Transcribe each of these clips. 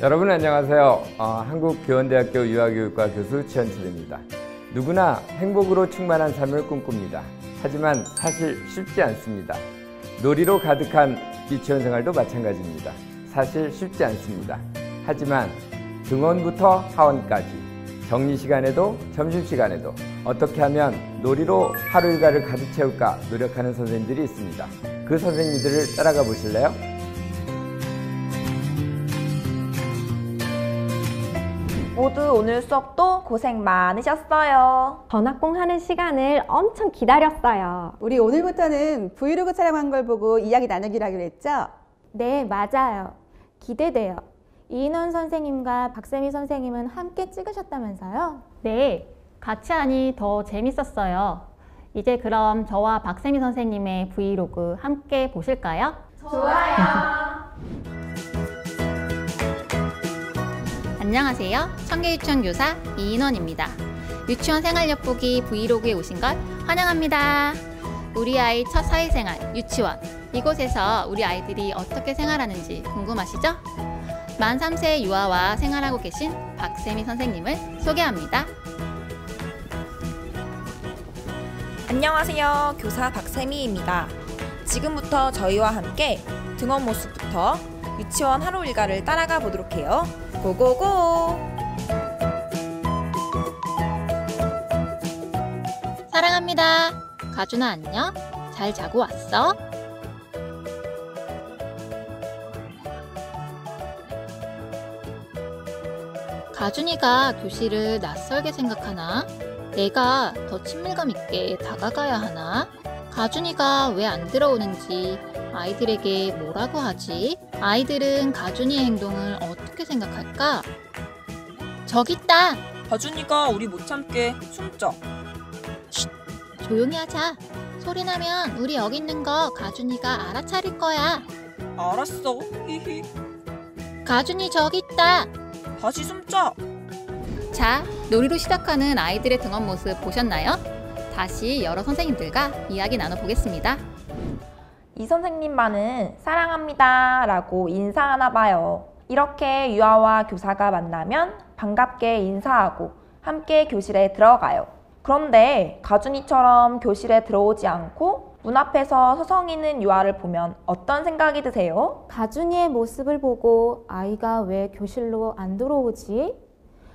여러분 안녕하세요. 한국교원대학교 유아교육과 교수 지현철입니다. 누구나 행복으로 충만한 삶을 꿈꿉니다. 하지만 사실 쉽지 않습니다. 놀이로 가득한 유치원 생활도 마찬가지입니다. 사실 쉽지 않습니다. 하지만 등원부터 하원까지 정리시간에도 점심시간에도 어떻게 하면 놀이로 하루 일과를 가득 채울까 노력하는 선생님들이 있습니다. 그 선생님들을 따라가 보실래요? 모두 오늘 수업도 고생 많으셨어요. 전학봉하는 시간을 엄청 기다렸어요. 우리 오늘부터는 브이로그 촬영한 걸 보고 이야기 나누기로 하기로 했죠? 네, 맞아요. 기대돼요. 이인원 선생님과 박세미 선생님은 함께 찍으셨다면서요? 네, 같이 하니 더 재밌었어요. 이제 그럼 저와 박세미 선생님의 브이로그 함께 보실까요? 좋아요. 안녕하세요. 청계유치원 교사 이인원입니다. 유치원 생활엿보기 브이로그에 오신 걸 환영합니다. 우리 아이 첫 사회생활 유치원, 이곳에서 우리 아이들이 어떻게 생활하는지 궁금하시죠? 만 3세 유아와 생활하고 계신 박세미 선생님을 소개합니다. 안녕하세요. 교사 박세미입니다. 지금부터 저희와 함께 등원 모습부터 유치원 하루 일과를 따라가 보도록 해요. 고고고! 사랑합니다. 가준아 안녕? 잘 자고 왔어? 가준이가 교실을 낯설게 생각하나? 내가 더 친밀감 있게 다가가야 하나? 가준이가 왜 안 들어오는지 아이들에게 뭐라고 하지? 아이들은 가준이의 행동을 어떻게 생각할까? 저기 있다! 가준이가 우리 못 참게 숨죠. 조용히 하자. 소리 나면 우리 여기 있는 거 가준이가 알아차릴 거야. 알았어. 히히. 가준이 저기 있다. 다시 숨자. 자, 놀이로 시작하는 아이들의 등원 모습 보셨나요? 다시 여러 선생님들과 이야기 나눠보겠습니다. 이 선생님만은 사랑합니다 라고 인사하나 봐요. 이렇게 유아와 교사가 만나면 반갑게 인사하고 함께 교실에 들어가요. 그런데 가준이처럼 교실에 들어오지 않고 문 앞에서 서성이는 유아를 보면 어떤 생각이 드세요? 가준이의 모습을 보고 아이가 왜 교실로 안 들어오지?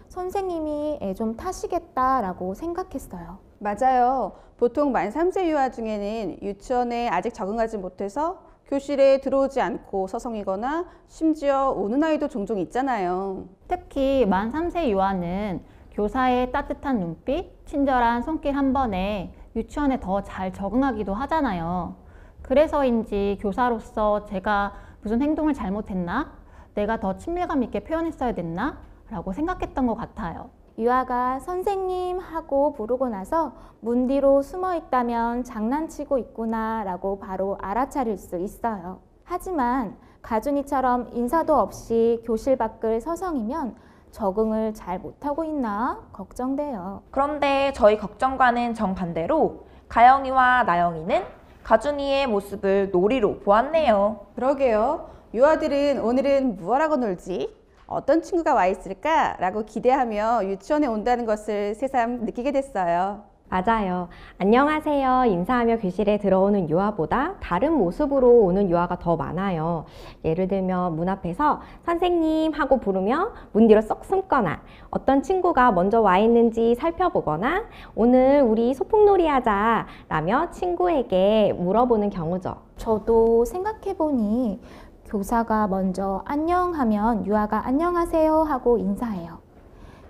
선생님이 애 좀 타시겠다라고 생각했어요. 맞아요. 보통 만 3세 유아 중에는 유치원에 아직 적응하지 못해서 교실에 들어오지 않고 서성이거나 심지어 우는 아이도 종종 있잖아요. 특히 만 3세 유아는 교사의 따뜻한 눈빛, 친절한 손길 한 번에 유치원에 더 잘 적응하기도 하잖아요. 그래서인지 교사로서 제가 무슨 행동을 잘못했나? 내가 더 친밀감 있게 표현했어야 됐나? 라고 생각했던 것 같아요. 유아가 선생님 하고 부르고 나서 문 뒤로 숨어 있다면 장난치고 있구나 라고 바로 알아차릴 수 있어요. 하지만 가준이처럼 인사도 없이 교실 밖을 서성이면 적응을 잘 못하고 있나 걱정돼요. 그런데 저희 걱정과는 정반대로 가영이와 나영이는 가준이의 모습을 놀이로 보았네요. 그러게요. 유아들은 오늘은 무엇하고 놀지? 어떤 친구가 와 있을까? 라고 기대하며 유치원에 온다는 것을 새삼 느끼게 됐어요. 맞아요. 안녕하세요 인사하며 교실에 들어오는 유아보다 다른 모습으로 오는 유아가 더 많아요. 예를 들면 문 앞에서 선생님 하고 부르며 문 뒤로 쏙 숨거나, 어떤 친구가 먼저 와 있는지 살펴보거나, 오늘 우리 소풍놀이 하자 라며 친구에게 물어보는 경우죠. 저도 생각해보니 교사가 먼저 안녕하면 유아가 안녕하세요 하고 인사해요.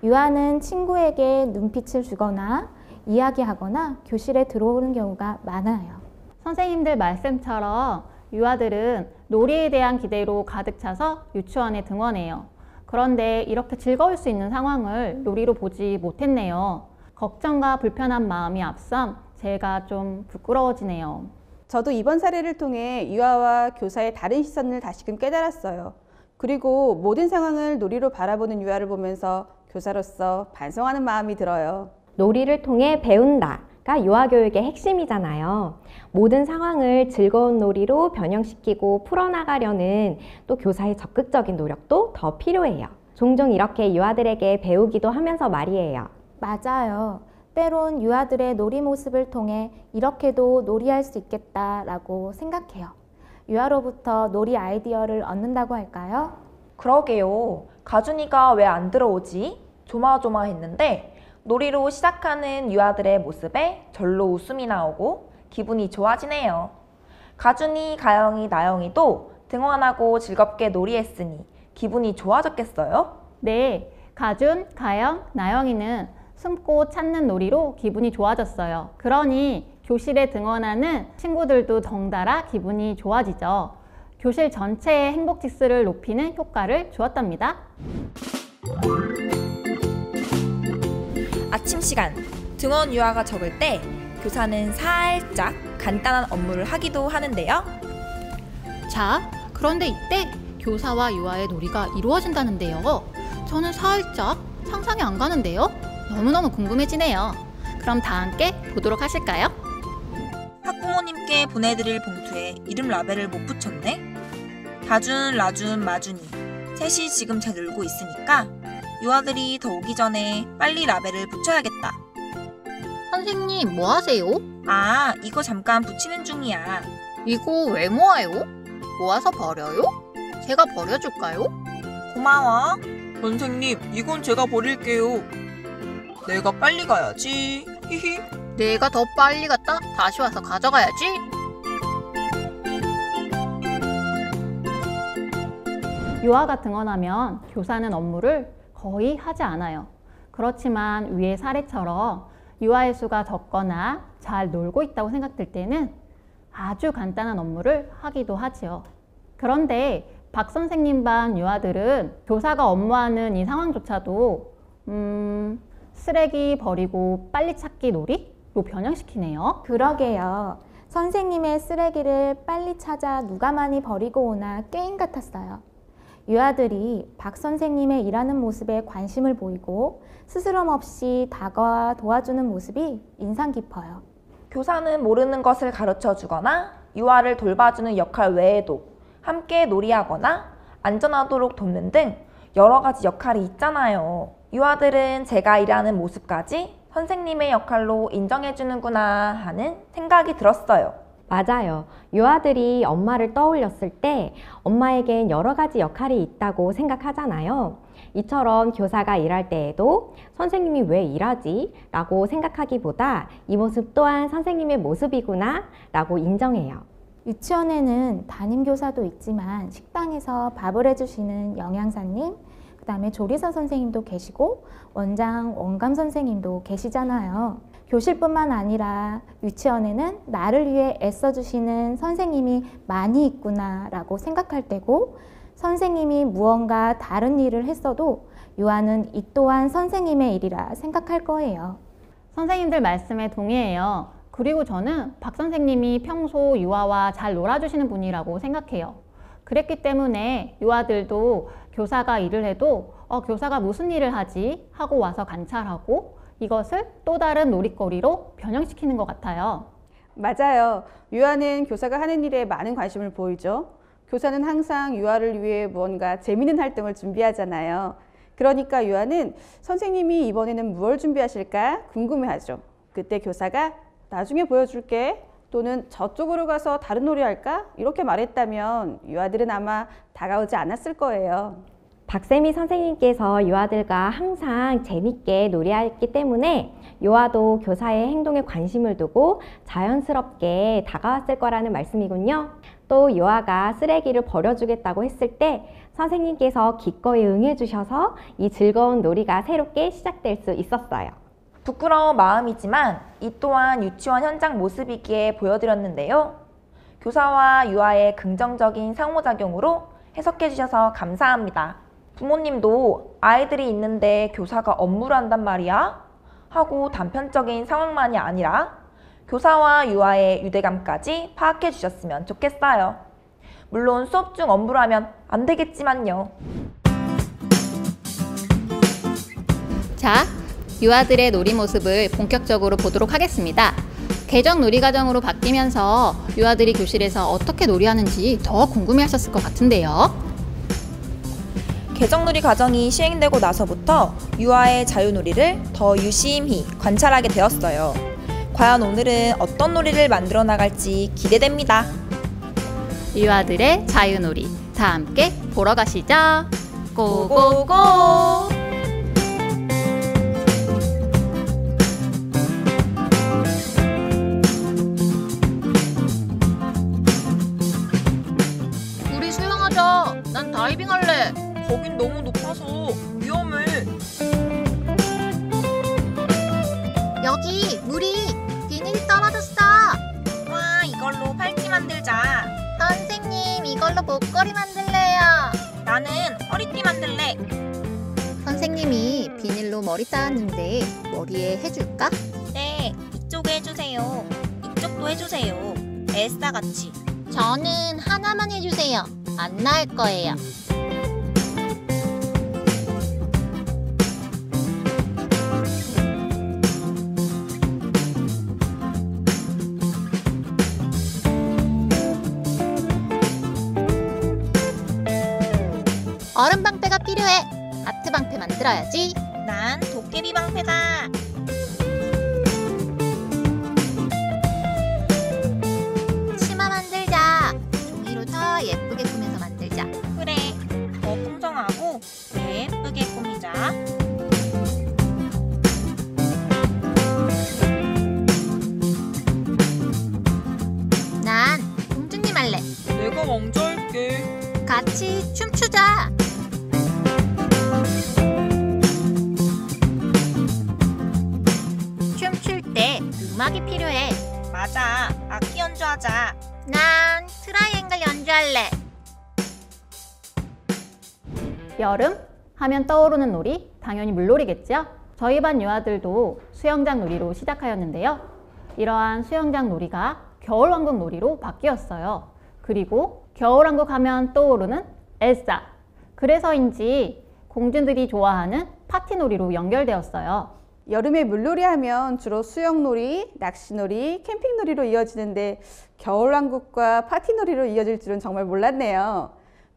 유아는 친구에게 눈빛을 주거나 이야기하거나 교실에 들어오는 경우가 많아요. 선생님들 말씀처럼 유아들은 놀이에 대한 기대로 가득 차서 유치원에 등원해요. 그런데 이렇게 즐거울 수 있는 상황을 놀이로 보지 못했네요. 걱정과 불편한 마음이 앞선 제가 좀 부끄러워지네요. 저도 이번 사례를 통해 유아와 교사의 다른 시선을 다시금 깨달았어요. 그리고 모든 상황을 놀이로 바라보는 유아를 보면서 교사로서 반성하는 마음이 들어요. 놀이를 통해 배운다. 놀이가 유아교육의 핵심이잖아요. 모든 상황을 즐거운 놀이로 변형시키고 풀어나가려는 또 교사의 적극적인 노력도 더 필요해요. 종종 이렇게 유아들에게 배우기도 하면서 말이에요. 맞아요. 때론 유아들의 놀이 모습을 통해 이렇게도 놀이할 수 있겠다라고 생각해요. 유아로부터 놀이 아이디어를 얻는다고 할까요? 그러게요. 가준이가 왜 안 들어오지? 조마조마했는데 놀이로 시작하는 유아들의 모습에 절로 웃음이 나오고 기분이 좋아지네요. 가준이, 가영이, 나영이도 등원하고 즐겁게 놀이했으니 기분이 좋아졌겠어요? 네, 가준, 가영, 나영이는 숨고 찾는 놀이로 기분이 좋아졌어요. 그러니 교실에 등원하는 친구들도 덩달아 기분이 좋아지죠. 교실 전체의 행복 지수를 높이는 효과를 주었답니다. 아침 시간, 등원 유아가 적을 때 교사는 살짝 간단한 업무를 하기도 하는데요. 자, 그런데 이때 교사와 유아의 놀이가 이루어진다는데요. 저는 살짝 상상이 안 가는데요. 너무너무 궁금해지네요. 그럼 다 함께 보도록 하실까요? 학부모님께 보내드릴 봉투에 이름 라벨을 못 붙였네. 다준, 라준, 마준이 셋이 지금 잘 놀고 있으니까 유아들이 더 오기 전에 빨리 라벨을 붙여야겠다. 선생님, 뭐 하세요? 아, 이거 잠깐 붙이는 중이야. 이거 왜 모아요? 모아서 버려요? 제가 버려줄까요? 고마워. 선생님, 이건 제가 버릴게요. 내가 빨리 가야지. 히히. 내가 더 빨리 갔다 다시 와서 가져가야지. 유아가 등원하면 교사는 업무를 거의 하지 않아요. 그렇지만 위의 사례처럼 유아의 수가 적거나 잘 놀고 있다고 생각될 때는 아주 간단한 업무를 하기도 하지요. 그런데 박 선생님 반 유아들은 교사가 업무하는 이 상황조차도 쓰레기 버리고 빨리 찾기 놀이로 변형시키네요. 그러게요. 선생님의 쓰레기를 빨리 찾아 누가 많이 버리고 오나 게임 같았어요. 유아들이 박 선생님의 일하는 모습에 관심을 보이고 스스럼 없이 다가와 도와주는 모습이 인상 깊어요. 교사는 모르는 것을 가르쳐 주거나 유아를 돌봐주는 역할 외에도 함께 놀이하거나 안전하도록 돕는 등 여러 가지 역할이 있잖아요. 유아들은 제가 일하는 모습까지 선생님의 역할로 인정해주는구나 하는 생각이 들었어요. 맞아요. 유아들이 엄마를 떠올렸을 때 엄마에겐 여러 가지 역할이 있다고 생각하잖아요. 이처럼 교사가 일할 때에도 선생님이 왜 일하지? 라고 생각하기보다 이 모습 또한 선생님의 모습이구나 라고 인정해요. 유치원에는 담임교사도 있지만 식당에서 밥을 해주시는 영양사님, 그 다음에 조리사 선생님도 계시고 원장, 원감 선생님도 계시잖아요. 교실뿐만 아니라 유치원에는 나를 위해 애써주시는 선생님이 많이 있구나 라고 생각할 때고, 선생님이 무언가 다른 일을 했어도 유아는 이 또한 선생님의 일이라 생각할 거예요. 선생님들 말씀에 동의해요. 그리고 저는 박 선생님이 평소 유아와 잘 놀아주시는 분이라고 생각해요. 그랬기 때문에 유아들도 교사가 일을 해도 교사가 무슨 일을 하지? 하고 와서 관찰하고 이것을 또 다른 놀이거리로 변형시키는 것 같아요. 맞아요. 유아는 교사가 하는 일에 많은 관심을 보이죠. 교사는 항상 유아를 위해 무언가 재미있는 활동을 준비하잖아요. 그러니까 유아는 선생님이 이번에는 무엇을 준비하실까 궁금해하죠. 그때 교사가 나중에 보여줄게, 또는 저쪽으로 가서 다른 놀이 할까? 이렇게 말했다면 유아들은 아마 다가오지 않았을 거예요. 박세미 선생님께서 유아들과 항상 재밌게 놀이했기 때문에 유아도 교사의 행동에 관심을 두고 자연스럽게 다가왔을 거라는 말씀이군요. 또 유아가 쓰레기를 버려주겠다고 했을 때 선생님께서 기꺼이 응해주셔서 이 즐거운 놀이가 새롭게 시작될 수 있었어요. 부끄러운 마음이지만 이 또한 유치원 현장 모습이기에 보여드렸는데요. 교사와 유아의 긍정적인 상호작용으로 해석해 주셔서 감사합니다. 부모님도 아이들이 있는데 교사가 업무를 한단 말이야? 하고 단편적인 상황만이 아니라 교사와 유아의 유대감까지 파악해 주셨으면 좋겠어요. 물론 수업 중 업무를 하면 안 되겠지만요. 자, 유아들의 놀이 모습을 본격적으로 보도록 하겠습니다. 개정 놀이과정으로 바뀌면서 유아들이 교실에서 어떻게 놀이하는지 더 궁금해하셨을 것 같은데요. 개정놀이 과정이 시행되고 나서부터 유아의 자유놀이를 더 유심히 관찰하게 되었어요. 과연 오늘은 어떤 놀이를 만들어 나갈지 기대됩니다. 유아들의 자유놀이 다 함께 보러 가시죠. 고고고! 우리 수영하자. 난 다이빙 할래. 거긴 너무 높아서 위험해. 여기 물이 비닐이 떨어졌어. 와, 이걸로 팔찌 만들자. 선생님, 이걸로 목걸이 만들래요. 나는 허리띠 만들래. 선생님이 비닐로 머리 따았는데 머리에 해줄까? 네, 이쪽에 해주세요. 이쪽도 해주세요. 엘사 같이. 저는 하나만 해주세요. 안 나을 거예요. 얼음 방패가 필요해. 하트 방패 만들어야지. 난 도깨비 방패다. 치마 만들자. 종이로 더 예쁘게 꾸며서 만들자. 그래, 더 풍성하고 예쁘게 꾸미자. 난 공주님 할래. 내가 왕자 할게. 같이 춤추자. 춤출 때 음악이 필요해. 맞아, 악기 연주하자. 난 트라이앵글 연주할래. 여름 하면 떠오르는 놀이 당연히 물놀이겠죠? 저희 반 유아들도 수영장 놀이로 시작하였는데요. 이러한 수영장 놀이가 겨울왕국 놀이로 바뀌었어요. 그리고 겨울왕국 하면 떠오르는 엘사. 그래서인지 공주들이 좋아하는 파티놀이로 연결되었어요. 여름에 물놀이 하면 주로 수영놀이, 낚시놀이, 캠핑놀이로 이어지는데 겨울왕국과 파티놀이로 이어질 줄은 정말 몰랐네요.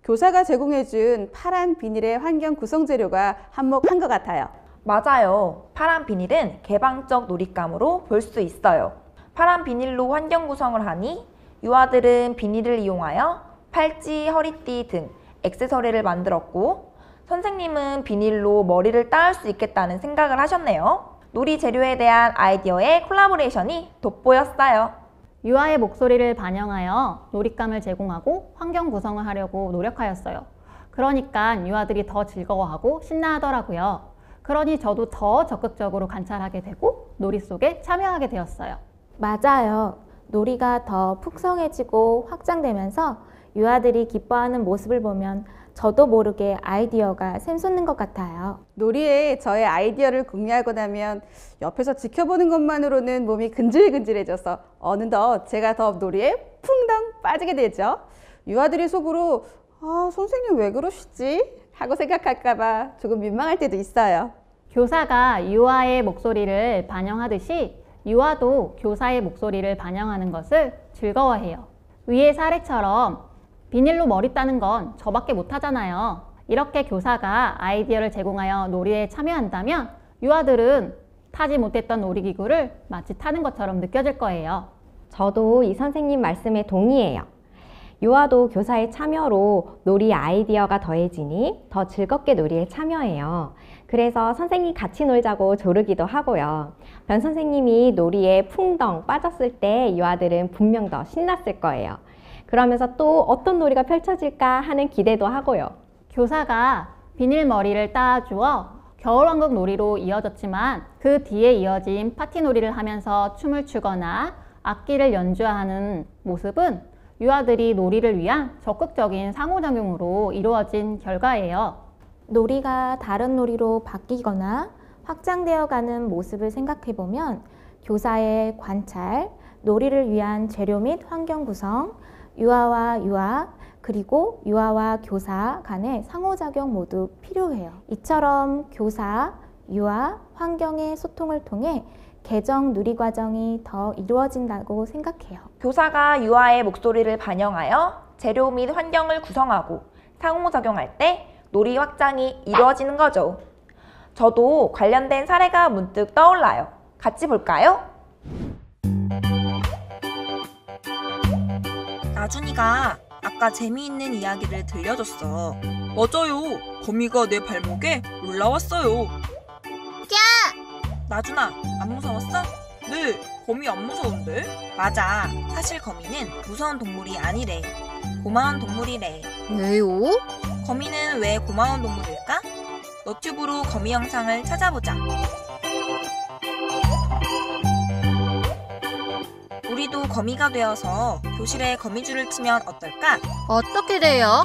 교사가 제공해준 파란 비닐의 환경 구성 재료가 한몫한 것 같아요. 맞아요. 파란 비닐은 개방적 놀잇감으로 볼 수 있어요. 파란 비닐로 환경 구성을 하니 유아들은 비닐을 이용하여 팔찌, 허리띠 등 액세서리를 만들었고 선생님은 비닐로 머리를 따을 수 있겠다는 생각을 하셨네요. 놀이 재료에 대한 아이디어의 콜라보레이션이 돋보였어요. 유아의 목소리를 반영하여 놀잇감을 제공하고 환경 구성을 하려고 노력하였어요. 그러니까 유아들이 더 즐거워하고 신나하더라고요. 그러니 저도 더 적극적으로 관찰하게 되고 놀이 속에 참여하게 되었어요. 맞아요. 놀이가 더 풍성해지고 확장되면서 유아들이 기뻐하는 모습을 보면 저도 모르게 아이디어가 샘솟는 것 같아요. 놀이에 저의 아이디어를 공유하고 나면 옆에서 지켜보는 것만으로는 몸이 근질근질해져서 어느덧 제가 더 놀이에 풍덩 빠지게 되죠. 유아들이 속으로 선생님 왜 그러시지? 하고 생각할까봐 조금 민망할 때도 있어요. 교사가 유아의 목소리를 반영하듯이 유아도 교사의 목소리를 반영하는 것을 즐거워해요. 위의 사례처럼 비닐로 머리 따는 건 저밖에 못하잖아요. 이렇게 교사가 아이디어를 제공하여 놀이에 참여한다면 유아들은 타지 못했던 놀이기구를 마치 타는 것처럼 느껴질 거예요. 저도 이 선생님 말씀에 동의해요. 유아도 교사의 참여로 놀이 아이디어가 더해지니 더 즐겁게 놀이에 참여해요. 그래서 선생님 같이 놀자고 조르기도 하고요. 변 선생님이 놀이에 풍덩 빠졌을 때 유아들은 분명 더 신났을 거예요. 그러면서 또 어떤 놀이가 펼쳐질까 하는 기대도 하고요. 교사가 비닐 머리를 따주어 겨울왕국 놀이로 이어졌지만 그 뒤에 이어진 파티놀이를 하면서 춤을 추거나 악기를 연주하는 모습은 유아들이 놀이를 위한 적극적인 상호작용으로 이루어진 결과예요. 놀이가 다른 놀이로 바뀌거나 확장되어가는 모습을 생각해보면 교사의 관찰, 놀이를 위한 재료 및 환경 구성, 유아와 유아, 그리고 유아와 교사 간의 상호작용 모두 필요해요. 이처럼 교사, 유아, 환경의 소통을 통해 개정 누리 과정이 더 이루어진다고 생각해요. 교사가 유아의 목소리를 반영하여 재료 및 환경을 구성하고 상호작용할 때 놀이 확장이 이루어지는 거죠. 저도 관련된 사례가 문득 떠올라요. 같이 볼까요? 나준이가 아까 재미있는 이야기를 들려줬어. 맞아요. 거미가 내 발목에 올라왔어요. 나준아, 안 무서웠어? 네, 거미 안 무서운데? 맞아. 사실 거미는 무서운 동물이 아니래. 고마운 동물이래. 왜요? 거미는 왜 고마운 동물일까? 너튜브로 거미 영상을 찾아보자. 우리도 거미가 되어서 교실에 거미줄을 치면 어떨까? 어떻게 돼요?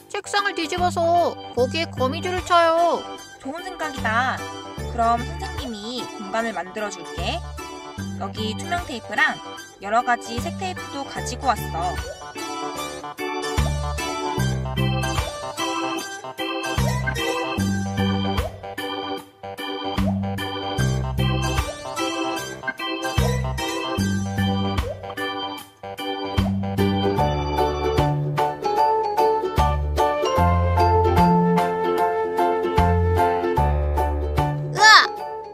책상을 뒤집어서 거기에 거미줄을 쳐요. 좋은 생각이다. 그럼 선생님이 공간을 만들어줄게. 여기 투명 테이프랑 여러 가지 색 테이프도 가지고 왔어.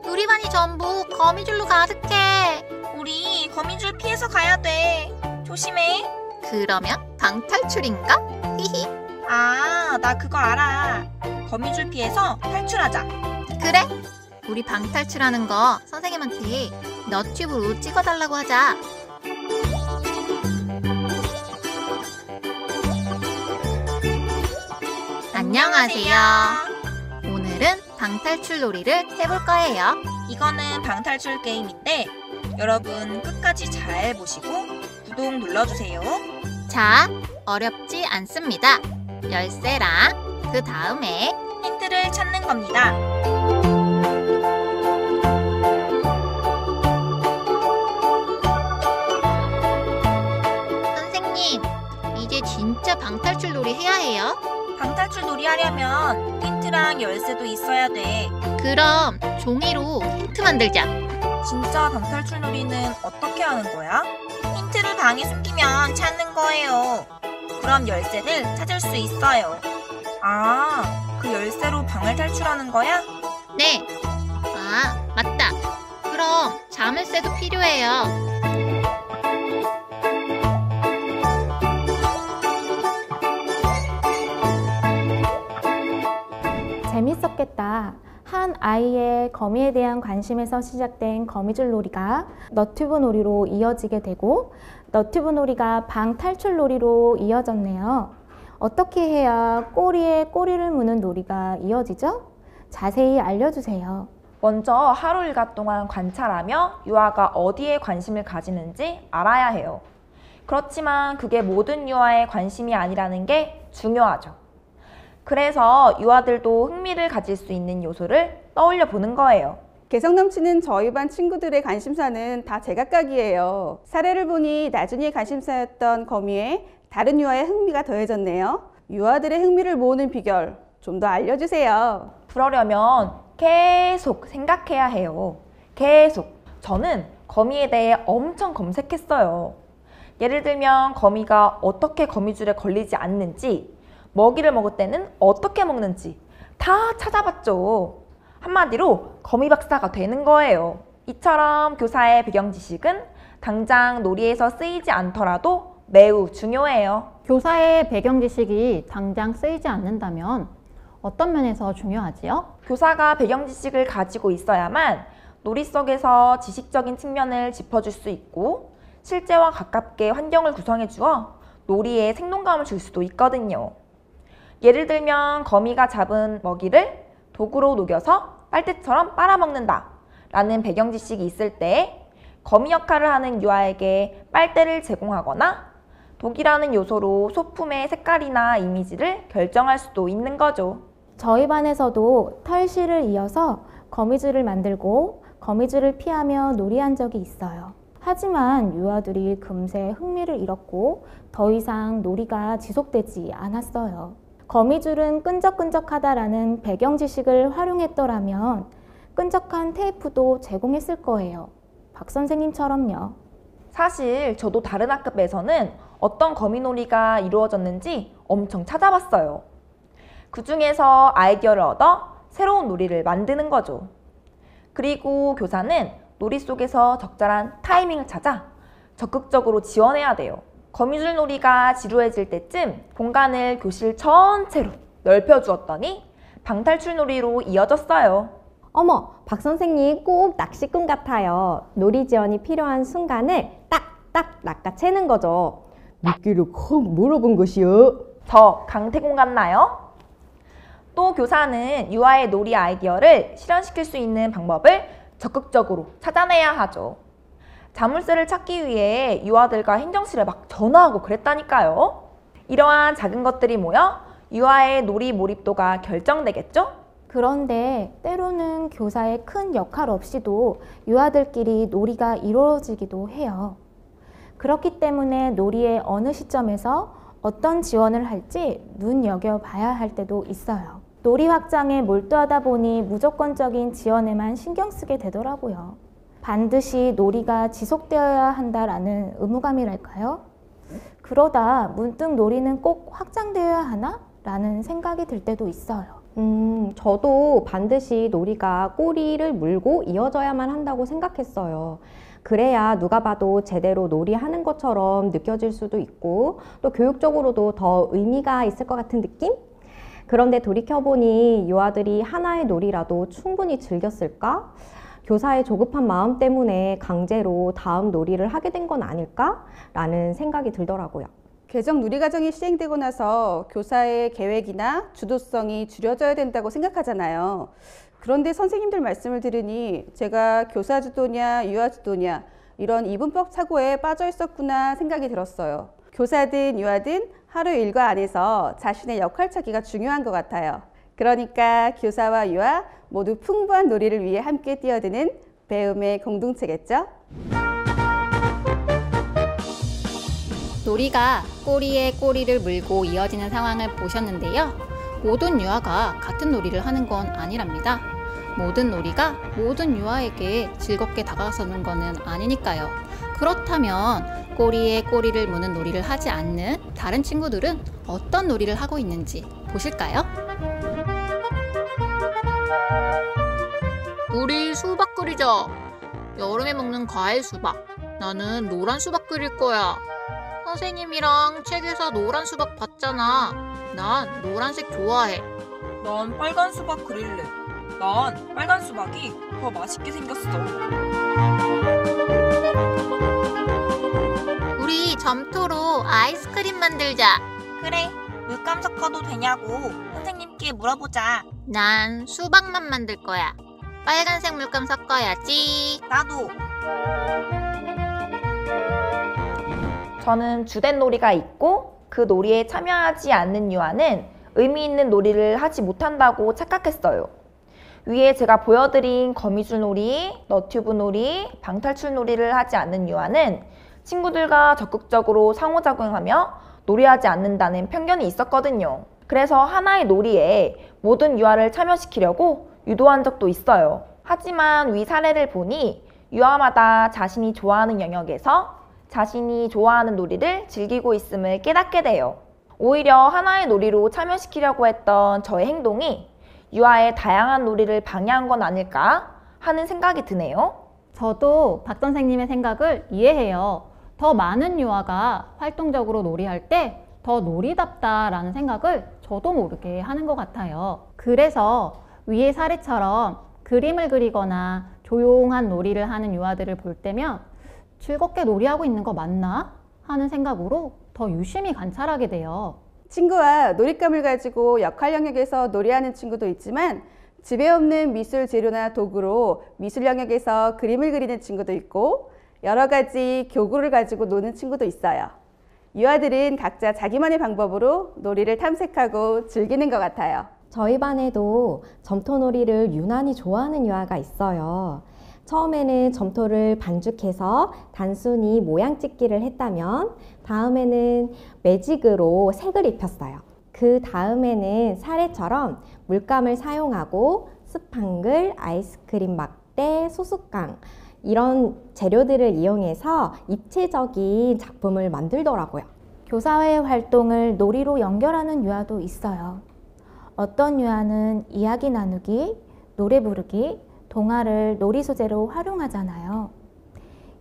놀이반이 전부 거미줄로 가득해. 우리 거미줄 피해서 가야 돼. 조심해. 그러면 방탈출인가? 히히. 아, 나 그거 알아. 거미줄 피해서 탈출하자. 그래? 우리 방탈출하는 거 선생님한테 너튜브로 찍어달라고 하자. 안녕하세요. 오늘은 방탈출 놀이를 해볼 거예요. 이거는 방탈출 게임인데 여러분 끝까지 잘 보시고 구독 눌러주세요. 자, 어렵지 않습니다. 열쇠랑 그 다음에 힌트를 찾는 겁니다. 선생님, 이제 진짜 방탈출 놀이 해야 해요? 방탈출 놀이 하려면 힌트랑 열쇠도 있어야 돼. 그럼 종이로 힌트 만들자. 진짜 방탈출 놀이는 어떻게 하는 거야? 힌트를 방에 숨기면 찾는 거예요. 그럼 열쇠를 찾을 수 있어요. 아, 그 열쇠로 방을 탈출하는 거야? 네. 아, 맞다. 그럼 자물쇠도 필요해요. 재밌었겠다. 한 아이의 거미에 대한 관심에서 시작된 거미줄 놀이가 너튜브 놀이로 이어지게 되고 너튜브 놀이가 방탈출 놀이로 이어졌네요. 어떻게 해야 꼬리에 꼬리를 무는 놀이가 이어지죠? 자세히 알려주세요. 먼저 하루 일과 동안 관찰하며 유아가 어디에 관심을 가지는지 알아야 해요. 그렇지만 그게 모든 유아의 관심이 아니라는 게 중요하죠. 그래서 유아들도 흥미를 가질 수 있는 요소를 떠올려 보는 거예요. 개성 넘치는 저희 반 친구들의 관심사는 다 제각각이에요. 사례를 보니 나준이의 관심사였던 거미에 다른 유아의 흥미가 더해졌네요. 유아들의 흥미를 모으는 비결 좀 더 알려주세요. 그러려면 계속 생각해야 해요. 계속. 저는 거미에 대해 엄청 검색했어요. 예를 들면 거미가 어떻게 거미줄에 걸리지 않는지, 먹이를 먹을 때는 어떻게 먹는지 다 찾아봤죠. 한마디로 거미 박사가 되는 거예요. 이처럼 교사의 배경 지식은 당장 놀이에서 쓰이지 않더라도 매우 중요해요. 교사의 배경 지식이 당장 쓰이지 않는다면 어떤 면에서 중요하지요? 교사가 배경 지식을 가지고 있어야만 놀이 속에서 지식적인 측면을 짚어줄 수 있고 실제와 가깝게 환경을 구성해 주어 놀이에 생동감을 줄 수도 있거든요. 예를 들면 거미가 잡은 먹이를 도구로 녹여서 빨대처럼 빨아먹는다 라는 배경 지식이 있을 때 거미 역할을 하는 유아에게 빨대를 제공하거나 독이라는 요소로 소품의 색깔이나 이미지를 결정할 수도 있는 거죠. 저희 반에서도 털실을 이어서 거미줄을 만들고 거미줄을 피하며 놀이한 적이 있어요. 하지만 유아들이 금세 흥미를 잃었고 더 이상 놀이가 지속되지 않았어요. 거미줄은 끈적끈적하다라는 배경 지식을 활용했더라면 끈적한 테이프도 제공했을 거예요. 박 선생님처럼요. 사실 저도 다른 학급에서는 어떤 거미놀이가 이루어졌는지 엄청 찾아봤어요. 그 중에서 아이디어를 얻어 새로운 놀이를 만드는 거죠. 그리고 교사는 놀이 속에서 적절한 타이밍을 찾아 적극적으로 지원해야 돼요. 거미줄 놀이가 지루해질 때쯤 공간을 교실 전체로 넓혀주었더니 방탈출 놀이로 이어졌어요. 어머, 박 선생님 꼭 낚시꾼 같아요. 놀이 지원이 필요한 순간을 딱딱 낚아채는 거죠. 미끼를 콕 물어본 것이요. 저 강태공 같나요? 또 교사는 유아의 놀이 아이디어를 실현시킬 수 있는 방법을 적극적으로 찾아내야 하죠. 자물쇠를 찾기 위해 유아들과 행정실에 막 전화하고 그랬다니까요. 이러한 작은 것들이 모여 유아의 놀이 몰입도가 결정되겠죠? 그런데 때로는 교사의 큰 역할 없이도 유아들끼리 놀이가 이루어지기도 해요. 그렇기 때문에 놀이의 어느 시점에서 어떤 지원을 할지 눈여겨봐야 할 때도 있어요. 놀이 확장에 몰두하다 보니 무조건적인 지원에만 신경 쓰게 되더라고요. 반드시 놀이가 지속되어야 한다라는 의무감이랄까요? 그러다 문득 놀이는 꼭 확장되어야 하나? 라는 생각이 들 때도 있어요. 저도 반드시 놀이가 꼬리를 물고 이어져야만 한다고 생각했어요. 그래야 누가 봐도 제대로 놀이하는 것처럼 느껴질 수도 있고 또 교육적으로도 더 의미가 있을 것 같은 느낌? 그런데 돌이켜보니 유아들이 하나의 놀이라도 충분히 즐겼을까? 교사의 조급한 마음 때문에 강제로 다음 놀이를 하게 된 건 아닐까? 라는 생각이 들더라고요. 개정 누리과정이 시행되고 나서 교사의 계획이나 주도성이 줄여져야 된다고 생각하잖아요. 그런데 선생님들 말씀을 들으니 제가 교사 주도냐 유아 주도냐 이런 이분법 사고에 빠져 있었구나 생각이 들었어요. 교사든 유아든 하루 일과 안에서 자신의 역할 찾기가 중요한 것 같아요. 그러니까 교사와 유아 모두 풍부한 놀이를 위해 함께 뛰어드는 배움의 공동체겠죠? 놀이가 꼬리에 꼬리를 물고 이어지는 상황을 보셨는데요. 모든 유아가 같은 놀이를 하는 건 아니랍니다. 모든 놀이가 모든 유아에게 즐겁게 다가서는 거는 아니니까요. 그렇다면 꼬리에 꼬리를 무는 놀이를 하지 않는 다른 친구들은 어떤 놀이를 하고 있는지 보실까요? 우리 수박 끓이자. 여름에 먹는 과일 수박. 나는 노란 수박 끓일 거야. 선생님이랑 책에서 노란 수박 봤잖아. 난 노란색 좋아해. 난 빨간 수박 그릴래. 난 빨간 수박이 더 맛있게 생겼어. 우리 점토로 아이스크림 만들자. 그래, 물감 섞어도 되냐고 선생님께 물어보자. 난 수박만 만들 거야. 빨간색 물감 섞어야지. 나도. 저는 주된 놀이가 있고 그 놀이에 참여하지 않는 유아는 의미 있는 놀이를 하지 못한다고 착각했어요. 위에 제가 보여드린 거미줄 놀이, 너튜브 놀이, 방탈출 놀이를 하지 않는 유아는 친구들과 적극적으로 상호작용하며 놀이하지 않는다는 편견이 있었거든요. 그래서 하나의 놀이에 모든 유아를 참여시키려고 유도한 적도 있어요. 하지만 위 사례를 보니 유아마다 자신이 좋아하는 영역에서 자신이 좋아하는 놀이를 즐기고 있음을 깨닫게 돼요. 오히려 하나의 놀이로 참여시키려고 했던 저의 행동이 유아의 다양한 놀이를 방해한 건 아닐까 하는 생각이 드네요. 저도 박 선생님의 생각을 이해해요. 더 많은 유아가 활동적으로 놀이할 때 더 놀이답다라는 생각을 저도 모르게 하는 것 같아요. 그래서 위의 사례처럼 그림을 그리거나 조용한 놀이를 하는 유아들을 볼 때면 즐겁게 놀이하고 있는 거 맞나? 하는 생각으로 더 유심히 관찰하게 돼요. 친구와 놀잇감을 가지고 역할 영역에서 놀이하는 친구도 있지만 집에 없는 미술 재료나 도구로 미술 영역에서 그림을 그리는 친구도 있고 여러 가지 교구를 가지고 노는 친구도 있어요. 유아들은 각자 자기만의 방법으로 놀이를 탐색하고 즐기는 것 같아요. 저희 반에도 점토놀이를 유난히 좋아하는 유아가 있어요. 처음에는 점토를 반죽해서 단순히 모양 찍기를 했다면 다음에는 매직으로 색을 입혔어요. 그 다음에는 사례처럼 물감을 사용하고 스판글, 아이스크림 막대, 소스깡 이런 재료들을 이용해서 입체적인 작품을 만들더라고요. 교사회 활동을 놀이로 연결하는 유아도 있어요. 어떤 유아는 이야기 나누기, 노래 부르기, 동화를 놀이 소재로 활용하잖아요.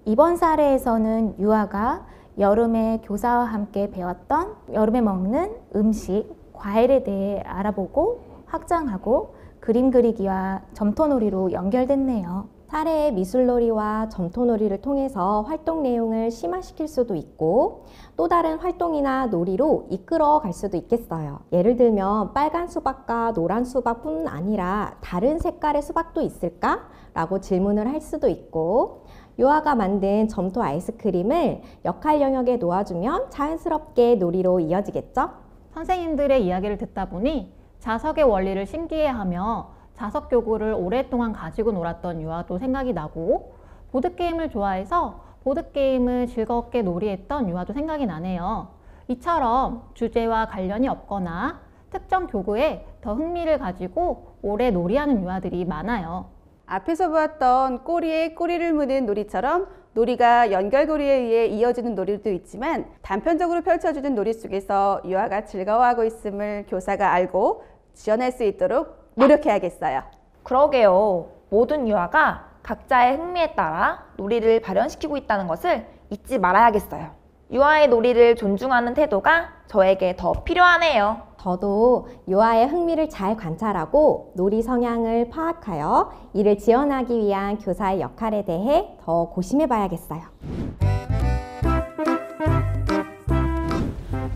이번 사례에서는 유아가 여름에 교사와 함께 배웠던 여름에 먹는 음식, 과일에 대해 알아보고 확장하고 그림 그리기와 점토놀이로 연결됐네요. 사례의 미술놀이와 점토놀이를 통해서 활동 내용을 심화시킬 수도 있고 또 다른 활동이나 놀이로 이끌어 갈 수도 있겠어요. 예를 들면 빨간 수박과 노란 수박뿐 아니라 다른 색깔의 수박도 있을까? 라고 질문을 할 수도 있고 유아가 만든 점토 아이스크림을 역할 영역에 놓아주면 자연스럽게 놀이로 이어지겠죠? 선생님들의 이야기를 듣다 보니 자석의 원리를 신기해하며 자석 교구를 오랫동안 가지고 놀았던 유아도 생각이 나고 보드게임을 좋아해서 보드게임을 즐겁게 놀이했던 유아도 생각이 나네요. 이처럼 주제와 관련이 없거나 특정 교구에 더 흥미를 가지고 오래 놀이하는 유아들이 많아요. 앞에서 보았던 꼬리에 꼬리를 무는 놀이처럼 놀이가 연결고리에 의해 이어지는 놀이도 있지만 단편적으로 펼쳐지는 놀이 속에서 유아가 즐거워하고 있음을 교사가 알고 지원할 수 있도록 노력해야겠어요. 그러게요. 모든 유아가 각자의 흥미에 따라 놀이를 발현시키고 있다는 것을 잊지 말아야겠어요. 유아의 놀이를 존중하는 태도가 저에게 더 필요하네요. 저도 유아의 흥미를 잘 관찰하고 놀이 성향을 파악하여 이를 지원하기 위한 교사의 역할에 대해 더 고심해 봐야겠어요.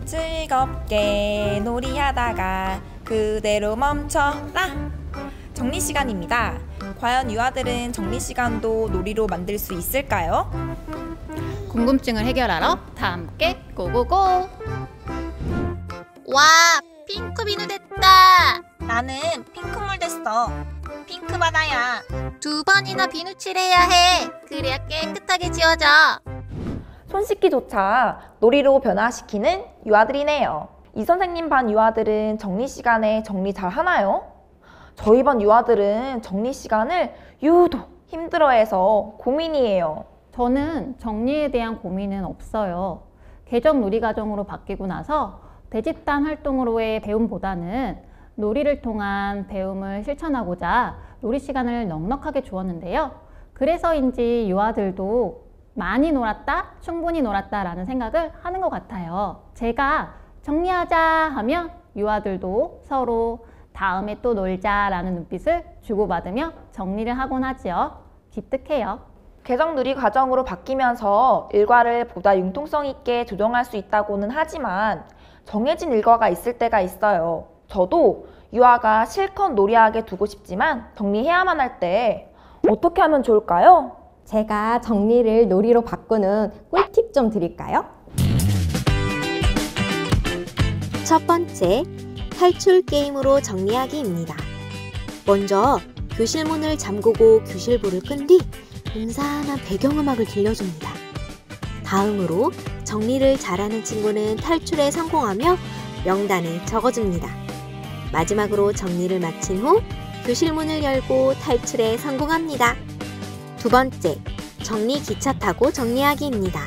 즐겁게 놀이하다가 그대로 멈춰라. 정리 시간입니다. 과연 유아들은 정리 시간도 놀이로 만들 수 있을까요? 궁금증을 해결하러 다 함께 고고고! 와, 핑크 비누 됐다. 나는 핑크물 됐어. 핑크 바다야. 2번이나 비누 칠해야 해. 그래야 깨끗하게 지워져. 손 씻기조차 놀이로 변화시키는 유아들이네요. 이 선생님 반 유아들은 정리 시간에 정리 잘 하나요? 저희 반 유아들은 정리 시간을 유독 힘들어해서 고민이에요. 저는 정리에 대한 고민은 없어요. 개정 놀이과정으로 바뀌고 나서 대집단 활동으로의 배움보다는 놀이를 통한 배움을 실천하고자 놀이 시간을 넉넉하게 주었는데요. 그래서인지 유아들도 많이 놀았다, 충분히 놀았다 라는 생각을 하는 것 같아요. 제가 정리하자 하면 유아들도 서로 다음에 또 놀자 라는 눈빛을 주고받으며 정리를 하곤 하지요. 기특해요. 개정 놀이 과정으로 바뀌면서 일과를 보다 융통성 있게 조정할 수 있다고는 하지만 정해진 일과가 있을 때가 있어요. 저도 유아가 실컷 놀이하게 두고 싶지만 정리해야만 할 때 어떻게 하면 좋을까요? 제가 정리를 놀이로 바꾸는 꿀팁 좀 드릴까요? 첫 번째, 탈출 게임으로 정리하기입니다. 먼저 교실 문을 잠그고 교실불을 끈 뒤 음산한 배경음악을 들려줍니다. 다음으로 정리를 잘하는 친구는 탈출에 성공하며 명단에 적어줍니다. 마지막으로 정리를 마친 후 교실 문을 열고 탈출에 성공합니다. 두 번째, 정리 기차 타고 정리하기입니다.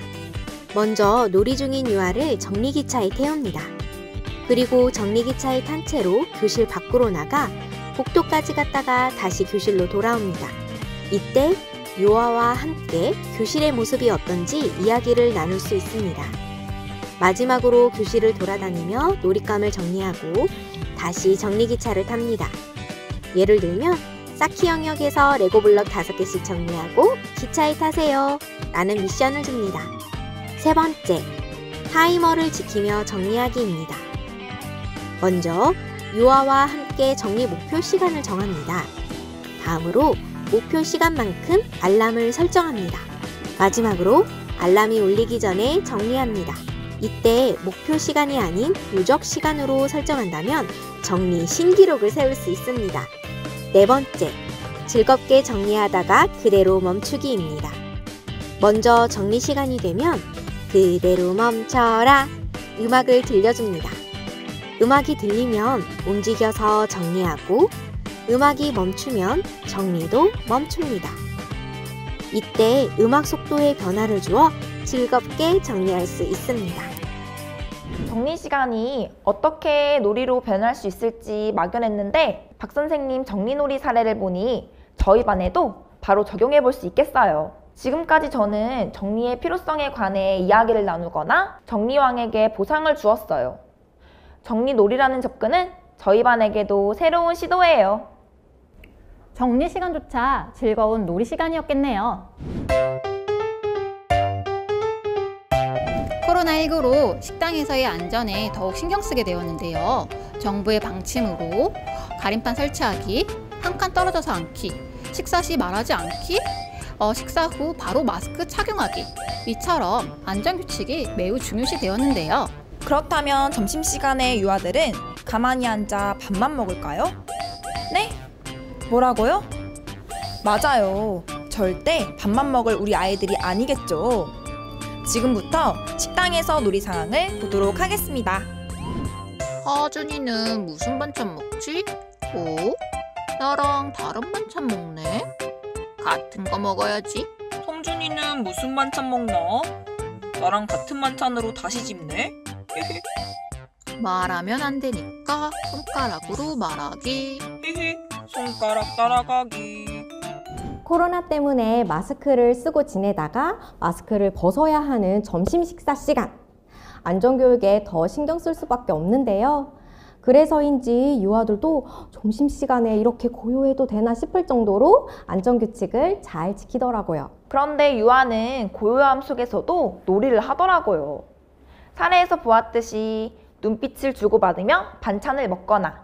먼저 놀이 중인 유아를 정리 기차에 태웁니다. 그리고 정리 기차에 탄 채로 교실 밖으로 나가 복도까지 갔다가 다시 교실로 돌아옵니다. 이때 유아와 함께 교실의 모습이 어떤지 이야기를 나눌 수 있습니다. 마지막으로 교실을 돌아다니며 놀잇감을 정리하고 다시 정리기차를 탑니다. 예를 들면 쌓기 영역에서 레고블럭 5개씩 정리하고 기차에 타세요 라는 미션을 줍니다. 세 번째, 타이머를 지키며 정리하기입니다. 먼저 유아와 함께 정리 목표 시간을 정합니다. 다음으로 목표 시간만큼 알람을 설정합니다. 마지막으로 알람이 울리기 전에 정리합니다. 이때 목표 시간이 아닌 누적 시간으로 설정한다면 정리 신기록을 세울 수 있습니다. 네 번째, 즐겁게 정리하다가 그대로 멈추기입니다. 먼저 정리 시간이 되면 그대로 멈춰라 음악을 들려줍니다. 음악이 들리면 움직여서 정리하고 음악이 멈추면 정리도 멈춥니다. 이때 음악 속도에 변화를 주어 즐겁게 정리할 수 있습니다. 정리 시간이 어떻게 놀이로 변할 수 있을지 막연했는데 박 선생님 정리놀이 사례를 보니 저희 반에도 바로 적용해 볼 수 있겠어요. 지금까지 저는 정리의 필요성에 관해 이야기를 나누거나 정리왕에게 보상을 주었어요. 정리놀이라는 접근은 저희 반에게도 새로운 시도예요. 정리 시간조차 즐거운 놀이 시간이었겠네요. 코로나19로 식당에서의 안전에 더욱 신경 쓰게 되었는데요. 정부의 방침으로 가림판 설치하기, 한 칸 떨어져서 앉기, 식사 시 말하지 않기, 식사 후 바로 마스크 착용하기, 이처럼 안전규칙이 매우 중요시 되었는데요. 그렇다면 점심시간에 유아들은 가만히 앉아 밥만 먹을까요? 네? 뭐라고요? 맞아요. 절대 밥만 먹을 우리 아이들이 아니겠죠. 지금부터 식당에서 놀이 상황을 보도록 하겠습니다. 하준이는 무슨 반찬 먹지? 나랑 다른 반찬 먹네? 같은 거 먹어야지. 성준이는 무슨 반찬 먹나? 나랑 같은 반찬으로 다시 집네? 말하면 안 되니까 손가락으로 말하기. 손가락 따라가기. 코로나 때문에 마스크를 쓰고 지내다가 마스크를 벗어야 하는 점심 식사 시간. 안전교육에 더 신경 쓸 수밖에 없는데요. 그래서인지 유아들도 점심시간에 이렇게 고요해도 되나 싶을 정도로 안전규칙을 잘 지키더라고요. 그런데 유아는 고요함 속에서도 놀이를 하더라고요. 사례에서 보았듯이 눈빛을 주고받으며 반찬을 먹거나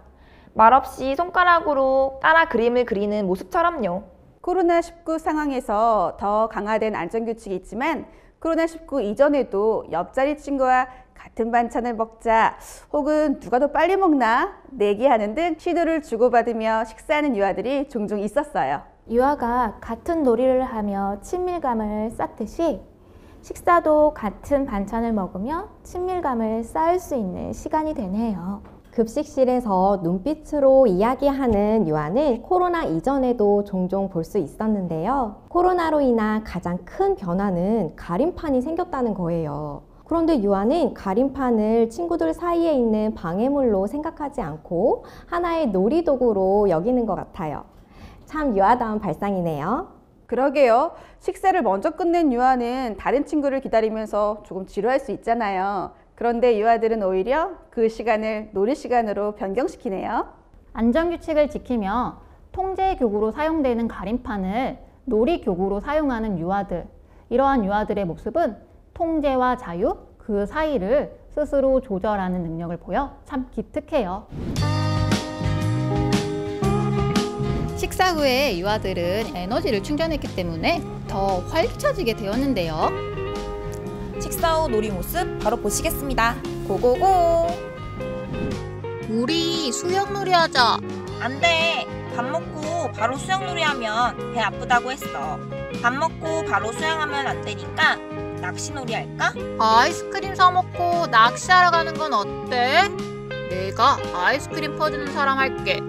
말없이 손가락으로 따라 그림을 그리는 모습처럼요. 코로나19 상황에서 더 강화된 안전규칙이 있지만 코로나19 이전에도 옆자리 친구와 같은 반찬을 먹자 혹은 누가 더 빨리 먹나 내기하는 등 시도를 주고받으며 식사하는 유아들이 종종 있었어요. 유아가 같은 놀이를 하며 친밀감을 쌓듯이 식사도 같은 반찬을 먹으며 친밀감을 쌓을 수 있는 시간이 되네요. 급식실에서 눈빛으로 이야기하는 유아는 코로나 이전에도 종종 볼 수 있었는데요. 코로나로 인한 가장 큰 변화는 가림판이 생겼다는 거예요. 그런데 유아는 가림판을 친구들 사이에 있는 방해물로 생각하지 않고 하나의 놀이도구로 여기는 것 같아요. 참 유아다운 발상이네요. 그러게요. 식사를 먼저 끝낸 유아는 다른 친구를 기다리면서 조금 지루할 수 있잖아요. 그런데 유아들은 오히려 그 시간을 놀이 시간으로 변경시키네요. 안전규칙을 지키며 통제교구로 사용되는 가림판을 놀이교구로 사용하는 유아들. 이러한 유아들의 모습은 통제와 자유, 그 사이를 스스로 조절하는 능력을 보여 참 기특해요. 식사 후에 유아들은 에너지를 충전했기 때문에 더 활기차지게 되었는데요. 식사 후 놀이 모습 바로 보시겠습니다. 고고고! 우리 수영놀이 하자. 안 돼! 밥 먹고 바로 수영놀이 하면 배 아프다고 했어. 밥 먹고 바로 수영하면 안 되니까 낚시놀이 할까? 아이스크림 사 먹고 낚시하러 가는 건 어때? 내가 아이스크림 퍼주는 사람 할게.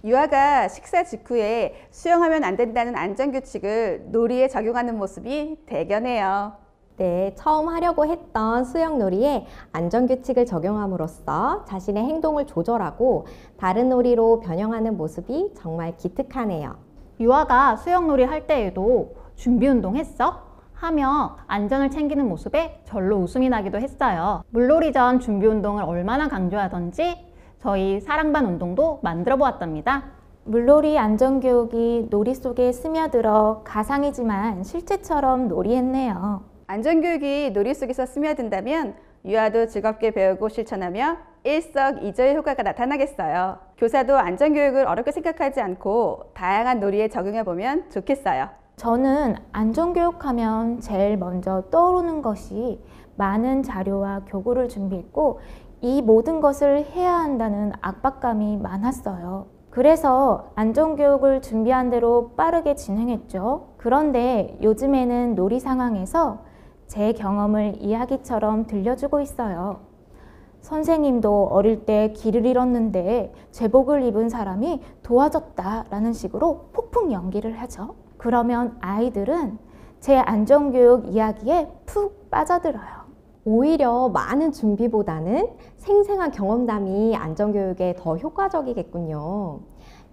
유아가 식사 직후에 수영하면 안 된다는 안전규칙을 놀이에 적용하는 모습이 대견해요. 네, 처음 하려고 했던 수영놀이에 안전규칙을 적용함으로써 자신의 행동을 조절하고 다른 놀이로 변형하는 모습이 정말 기특하네요. 유아가 수영놀이 할 때에도 준비운동 했어? 하며 안전을 챙기는 모습에 절로 웃음이 나기도 했어요. 물놀이 전 준비운동을 얼마나 강조하던지 저희 사랑반 운동도 만들어 보았답니다. 물놀이 안전교육이 놀이 속에 스며들어 가상이지만 실제처럼 놀이했네요. 안전교육이 놀이 속에서 스며든다면 유아도 즐겁게 배우고 실천하며 일석이조의 효과가 나타나겠어요. 교사도 안전교육을 어렵게 생각하지 않고 다양한 놀이에 적용해보면 좋겠어요. 저는 안전교육하면 제일 먼저 떠오르는 것이 많은 자료와 교구를 준비했고 이 모든 것을 해야 한다는 압박감이 많았어요. 그래서 안전교육을 준비한 대로 빠르게 진행했죠. 그런데 요즘에는 놀이 상황에서 제 경험을 이야기처럼 들려주고 있어요. 선생님도 어릴 때 길을 잃었는데 제복을 입은 사람이 도와줬다라는 식으로 폭풍 연기를 하죠. 그러면 아이들은 제 안전교육 이야기에 푹 빠져들어요. 오히려 많은 준비보다는 생생한 경험담이 안전교육에 더 효과적이겠군요.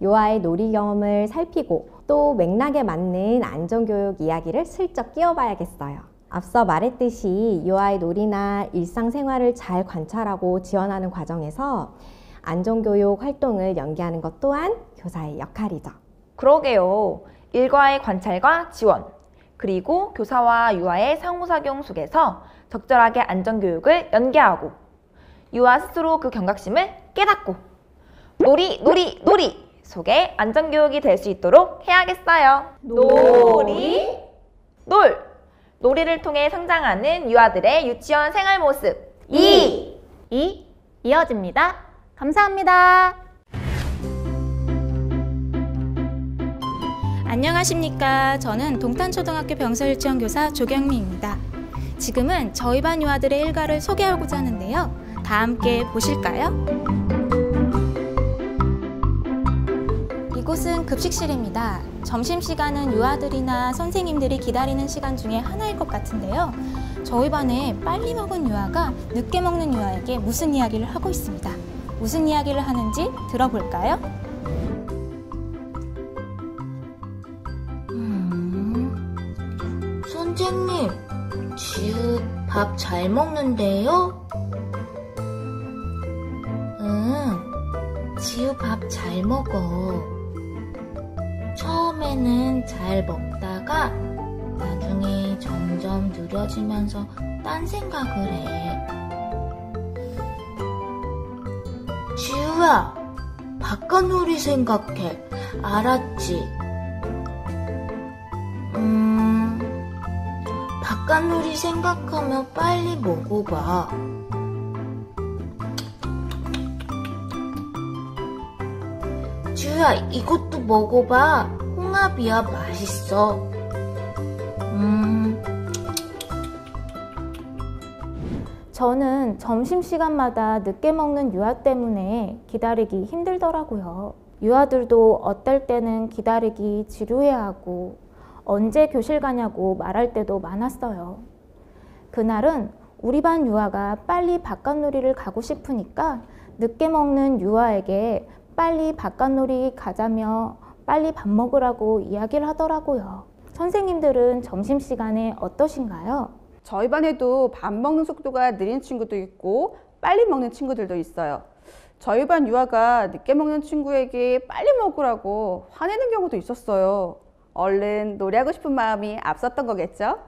유아의 놀이 경험을 살피고 또 맥락에 맞는 안전교육 이야기를 슬쩍 끼워봐야겠어요. 앞서 말했듯이 유아의 놀이나 일상생활을 잘 관찰하고 지원하는 과정에서 안전교육 활동을 연계하는 것 또한 교사의 역할이죠. 그러게요. 일과의 관찰과 지원, 그리고 교사와 유아의 상호작용 속에서 적절하게 안전교육을 연계하고 유아 스스로 그 경각심을 깨닫고 놀이 속에 안전교육이 될 수 있도록 해야겠어요. 놀이를 통해 성장하는 유아들의 유치원 생활 모습 이어집니다. 감사합니다. 안녕하십니까. 저는 동탄초등학교 병설유치원 교사 조경미입니다. 지금은 저희 반 유아들의 일과를 소개하고자 하는데요. 다 함께 보실까요? 이곳은 급식실입니다. 점심시간은 유아들이나 선생님들이 기다리는 시간 중에 하나일 것 같은데요. 저희 반에 빨리 먹은 유아가 늦게 먹는 유아에게 무슨 이야기를 하고 있습니다. 무슨 이야기를 하는지 들어볼까요? 선생님, 지우 밥 잘 먹는데요? 응, 지우 밥 잘 먹어. 처음에는 잘 먹다가 나중에 점점 느려지면서 딴 생각을 해. 지우야, 바깥놀이 생각해. 알았지? 바깥놀이 생각하면 빨리 먹어봐. 지우야, 이것도 먹어봐. 홍합이야, 맛있어. 저는 점심시간마다 늦게 먹는 유아 때문에 기다리기 힘들더라고요. 유아들도 어떨 때는 기다리기 지루해하고 언제 교실 가냐고 말할 때도 많았어요. 그날은 우리 반 유아가 빨리 바깥놀이를 가고 싶으니까 늦게 먹는 유아에게 빨리 바깥놀이 가자며 빨리 밥 먹으라고 이야기를 하더라고요. 선생님들은 점심시간에 어떠신가요? 저희 반에도 밥 먹는 속도가 느린 친구도 있고 빨리 먹는 친구들도 있어요. 저희 반 유아가 늦게 먹는 친구에게 빨리 먹으라고 화내는 경우도 있었어요. 얼른 놀이하고 싶은 마음이 앞섰던 거겠죠?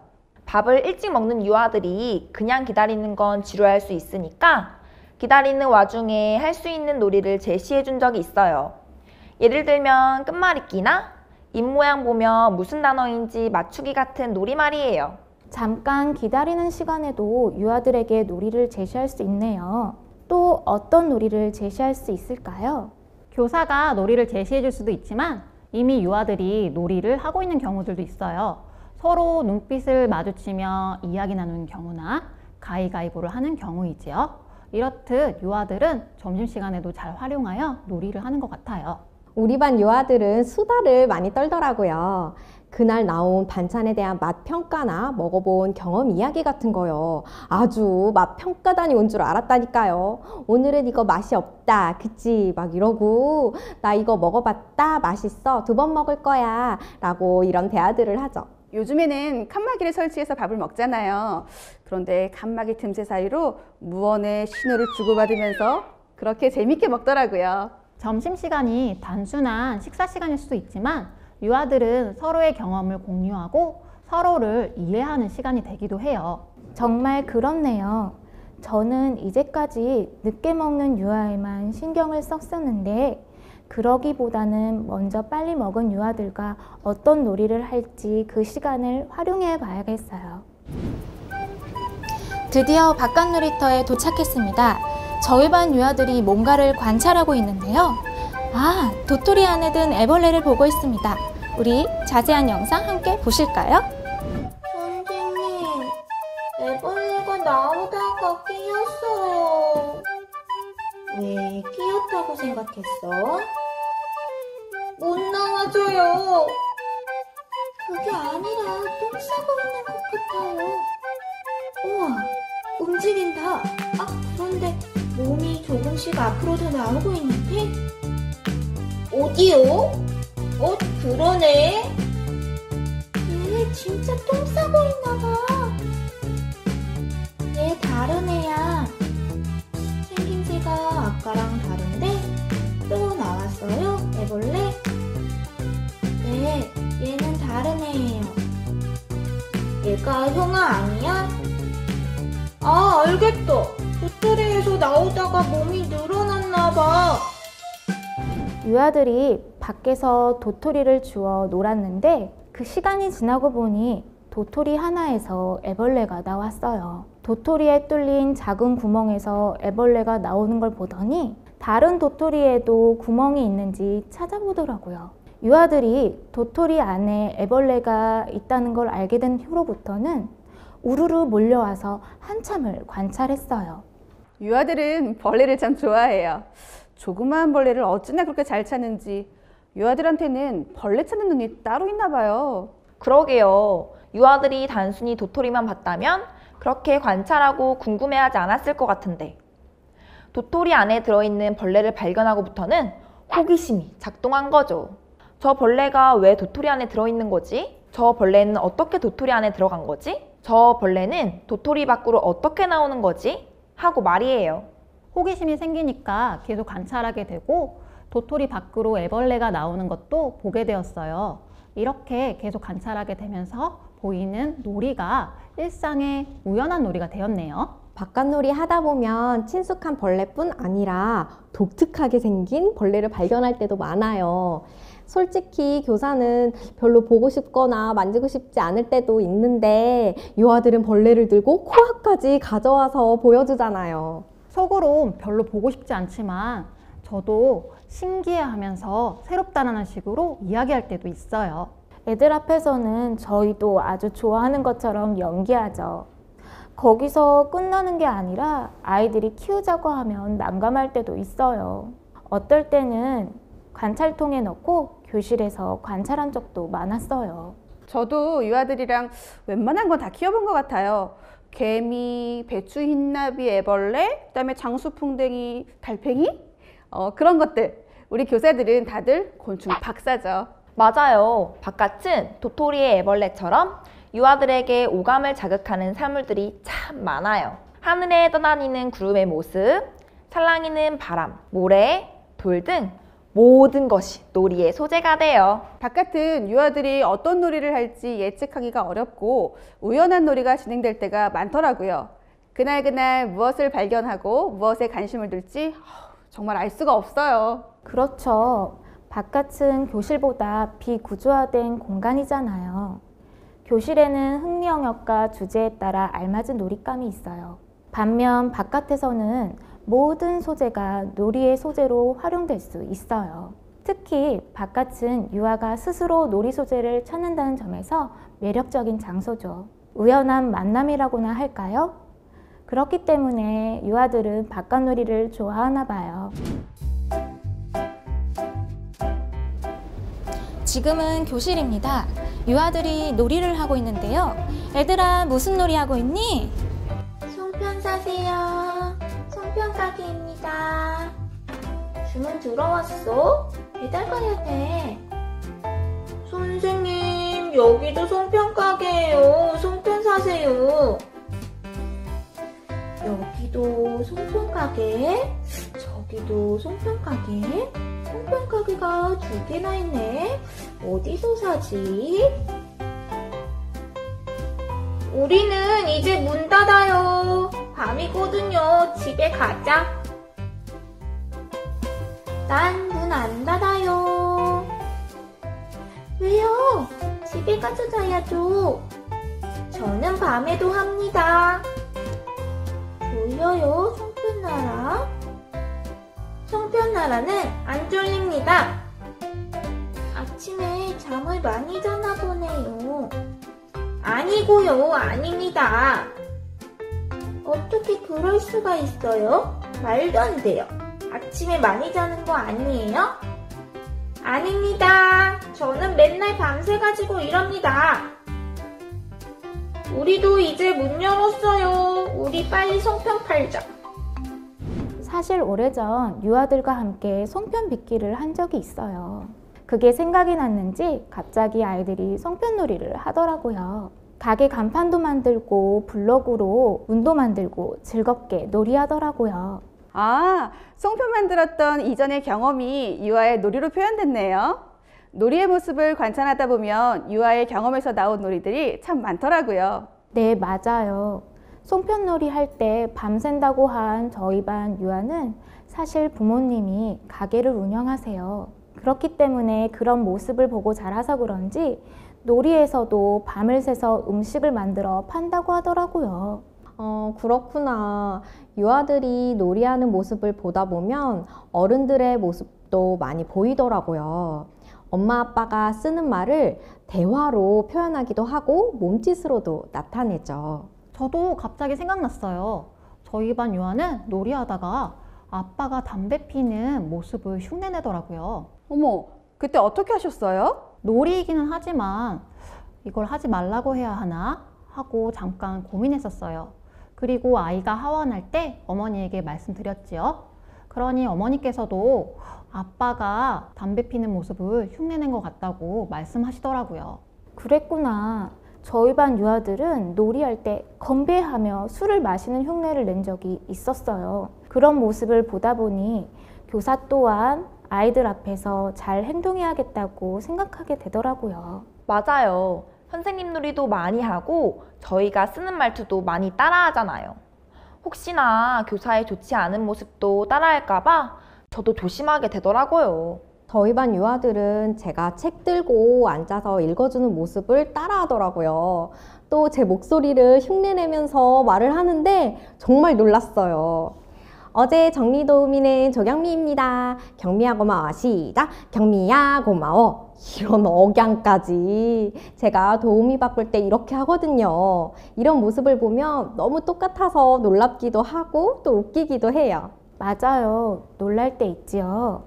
밥을 일찍 먹는 유아들이 그냥 기다리는 건 지루할 수 있으니까 기다리는 와중에 할 수 있는 놀이를 제시해 준 적이 있어요. 예를 들면 끝말잇기나 입모양 보며 무슨 단어인지 맞추기 같은 놀이 말이에요. 잠깐 기다리는 시간에도 유아들에게 놀이를 제시할 수 있네요. 또 어떤 놀이를 제시할 수 있을까요? 교사가 놀이를 제시해 줄 수도 있지만 이미 유아들이 놀이를 하고 있는 경우들도 있어요. 서로 눈빛을 마주치며 이야기 나누는 경우나 가위가위보를 하는 경우이지요. 이렇듯 유아들은 점심시간에도 잘 활용하여 놀이를 하는 것 같아요. 우리 반 유아들은 수다를 많이 떨더라고요. 그날 나온 반찬에 대한 맛 평가나 먹어본 경험 이야기 같은 거요. 아주 맛 평가단이 온 줄 알았다니까요. 오늘은 이거 맛이 없다, 그치? 막 이러고 나 이거 먹어봤다, 맛있어, 2번 먹을 거야 라고 이런 대화들을 하죠. 요즘에는 칸막이를 설치해서 밥을 먹잖아요. 그런데 칸막이 틈새 사이로 무언의 신호를 주고받으면서 그렇게 재밌게 먹더라고요. 점심시간이 단순한 식사시간일 수도 있지만 유아들은 서로의 경험을 공유하고 서로를 이해하는 시간이 되기도 해요. 정말 그렇네요. 저는 이제까지 늦게 먹는 유아에만 신경을 썼었는데 그러기보다는 먼저 빨리 먹은 유아들과 어떤 놀이를 할지 그 시간을 활용해 봐야겠어요. 드디어 바깥놀이터에 도착했습니다. 저희 반 유아들이 뭔가를 관찰하고 있는데요. 아, 도토리 안에 든 애벌레를 보고 있습니다. 우리 자세한 영상 함께 보실까요? 선생님, 애벌레가 나오다가 끼었어요. 왜 끼었다고 생각했어? 못 나와줘요. 그게 아니라 똥 싸고 있는 것 같아요. 우와, 움직인다. 아, 그런데 몸이 조금씩 앞으로도 나오고 있는데? 어디요? 그러네. 얘 진짜 똥 싸고 있나봐. 얘 다른 애야. 생김새가 아까랑 다른데 또 나왔어요, 애벌레? 네, 얘는 다른 애예요. 얘가 형아 아니야? 아, 알겠다. 도토리에서 나오다가 몸이 늘어났나봐. 유아들이 밖에서 도토리를 주워 놀았는데 그 시간이 지나고 보니 도토리 하나에서 애벌레가 나왔어요. 도토리에 뚫린 작은 구멍에서 애벌레가 나오는 걸 보더니 다른 도토리에도 구멍이 있는지 찾아보더라고요. 유아들이 도토리 안에 애벌레가 있다는 걸 알게 된 후로부터는 우르르 몰려와서 한참을 관찰했어요. 유아들은 벌레를 참 좋아해요. 조그마한 벌레를 어찌나 그렇게 잘 찾는지 유아들한테는 벌레 찾는 눈이 따로 있나 봐요. 그러게요. 유아들이 단순히 도토리만 봤다면 그렇게 관찰하고 궁금해하지 않았을 것 같은데 도토리 안에 들어있는 벌레를 발견하고부터는 호기심이 작동한 거죠. 저 벌레가 왜 도토리 안에 들어있는 거지? 저 벌레는 어떻게 도토리 안에 들어간 거지? 저 벌레는 도토리 밖으로 어떻게 나오는 거지? 하고 말이에요. 호기심이 생기니까 계속 관찰하게 되고 도토리 밖으로 애벌레가 나오는 것도 보게 되었어요. 이렇게 계속 관찰하게 되면서 보이는 놀이가 일상의 우연한 놀이가 되었네요. 바깥놀이 하다 보면 친숙한 벌레뿐 아니라 독특하게 생긴 벌레를 발견할 때도 많아요. 솔직히 교사는 별로 보고 싶거나 만지고 싶지 않을 때도 있는데 유아들은 벌레를 들고 코앞까지 가져와서 보여주잖아요. 속으로 별로 보고 싶지 않지만 저도 신기해하면서 새롭다는 식으로 이야기할 때도 있어요. 애들 앞에서는 저희도 아주 좋아하는 것처럼 연기하죠. 거기서 끝나는 게 아니라 아이들이 키우자고 하면 난감할 때도 있어요. 어떨 때는 관찰통에 넣고 교실에서 관찰한 적도 많았어요. 저도 유아들이랑 웬만한 건 다 키워본 것 같아요. 개미, 배추 흰나비, 애벌레, 그다음에 장수풍뎅이, 달팽이? 그런 것들. 우리 교사들은 다들 곤충 박사죠. 맞아요. 바깥은 도토리의 애벌레처럼 유아들에게 오감을 자극하는 사물들이 참 많아요. 하늘에 떠다니는 구름의 모습, 살랑이는 바람, 모래, 돌 등 모든 것이 놀이의 소재가 돼요. 바깥은 유아들이 어떤 놀이를 할지 예측하기가 어렵고 우연한 놀이가 진행될 때가 많더라고요. 그날 무엇을 발견하고 무엇에 관심을 둘지 정말 알 수가 없어요. 그렇죠. 바깥은 교실보다 비구조화된 공간이잖아요. 교실에는 흥미 영역과 주제에 따라 알맞은 놀잇감이 있어요. 반면 바깥에서는 모든 소재가 놀이의 소재로 활용될 수 있어요. 특히 바깥은 유아가 스스로 놀이 소재를 찾는다는 점에서 매력적인 장소죠. 우연한 만남이라고나 할까요? 그렇기 때문에 유아들은 바깥놀이를 좋아하나 봐요. 지금은 교실입니다. 유아들이 놀이를 하고 있는데요. 얘들아, 무슨 놀이 하고 있니? 송편 사세요. 송편 가게입니다. 주문 들어왔어? 배달 가야 돼. 선생님, 여기도 송편 가게예요. 송편 사세요. 여기도 송편 가게, 저기도 송편 가게. 송편 가게가 2개나 있네. 어디서 사지? 우리는 이제 문 닫아요. 밤이거든요. 집에 가자. 난 문 안 닫아요. 왜요? 집에 가서 자야죠. 저는 밤에도 합니다. 졸려요, 송편나라? 송편나라는 안 졸립니다. 아침에 잠을 많이 자나 보네요. 아니고요, 아닙니다. 어떻게 그럴 수가 있어요? 말도 안 돼요. 아침에 많이 자는 거 아니에요? 아닙니다. 저는 맨날 밤새가지고 이럽니다. 우리도 이제 문 열었어요. 우리 빨리 송편 팔자. 사실 오래전 유아들과 함께 송편 빚기를 한 적이 있어요. 그게 생각이 났는지 갑자기 아이들이 송편놀이를 하더라고요. 가게 간판도 만들고 블럭으로 문도 만들고 즐겁게 놀이하더라고요. 아, 송편 만들었던 이전의 경험이 유아의 놀이로 표현됐네요. 놀이의 모습을 관찰하다 보면 유아의 경험에서 나온 놀이들이 참 많더라고요. 네, 맞아요. 송편놀이 할 때 밤샌다고 한 저희 반 유아는 사실 부모님이 가게를 운영하세요. 그렇기 때문에 그런 모습을 보고 자라서 그런지 놀이에서도 밤을 새서 음식을 만들어 판다고 하더라고요. 그렇구나. 유아들이 놀이하는 모습을 보다 보면 어른들의 모습도 많이 보이더라고요. 엄마 아빠가 쓰는 말을 대화로 표현하기도 하고 몸짓으로도 나타내죠. 저도 갑자기 생각났어요. 저희 반 유아는 놀이하다가 아빠가 담배 피는 모습을 흉내내더라고요. 어머, 그때 어떻게 하셨어요? 놀이이기는 하지만 이걸 하지 말라고 해야 하나 하고 잠깐 고민했었어요. 그리고 아이가 하원할 때 어머니에게 말씀드렸지요. 그러니 어머니께서도 아빠가 담배 피는 모습을 흉내낸 것 같다고 말씀하시더라고요. 그랬구나. 저희 반 유아들은 놀이할 때 건배하며 술을 마시는 흉내를 낸 적이 있었어요. 그런 모습을 보다 보니 교사 또한 아이들 앞에서 잘 행동해야겠다고 생각하게 되더라고요. 맞아요. 선생님 놀이도 많이 하고 저희가 쓰는 말투도 많이 따라하잖아요. 혹시나 교사의 좋지 않은 모습도 따라할까봐 저도 조심하게 되더라고요. 저희 반 유아들은 제가 책 들고 앉아서 읽어주는 모습을 따라하더라고요. 또 제 목소리를 흉내내면서 말을 하는데 정말 놀랐어요. 어제 정리 도우미는 조경미입니다. 경미야 고마워. 시작! 경미야 고마워. 이런 억양까지 제가 도우미 바꿀 때 이렇게 하거든요. 이런 모습을 보면 너무 똑같아서 놀랍기도 하고 또 웃기기도 해요. 맞아요. 놀랄 때 있지요.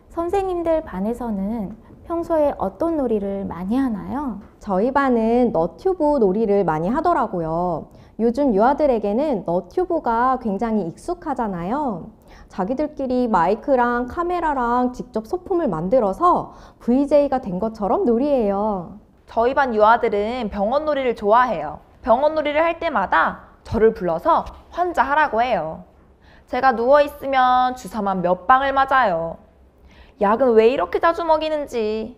선생님들 반에서는 평소에 어떤 놀이를 많이 하나요? 저희 반은 너튜브 놀이를 많이 하더라고요. 요즘 유아들에게는 너튜브가 굉장히 익숙하잖아요. 자기들끼리 마이크랑 카메라랑 직접 소품을 만들어서 VJ가 된 것처럼 놀이해요. 저희 반 유아들은 병원 놀이를 좋아해요. 병원 놀이를 할 때마다 저를 불러서 환자하라고 해요. 제가 누워있으면 주사만 몇 방을 맞아요. 약은 왜 이렇게 자주 먹이는지.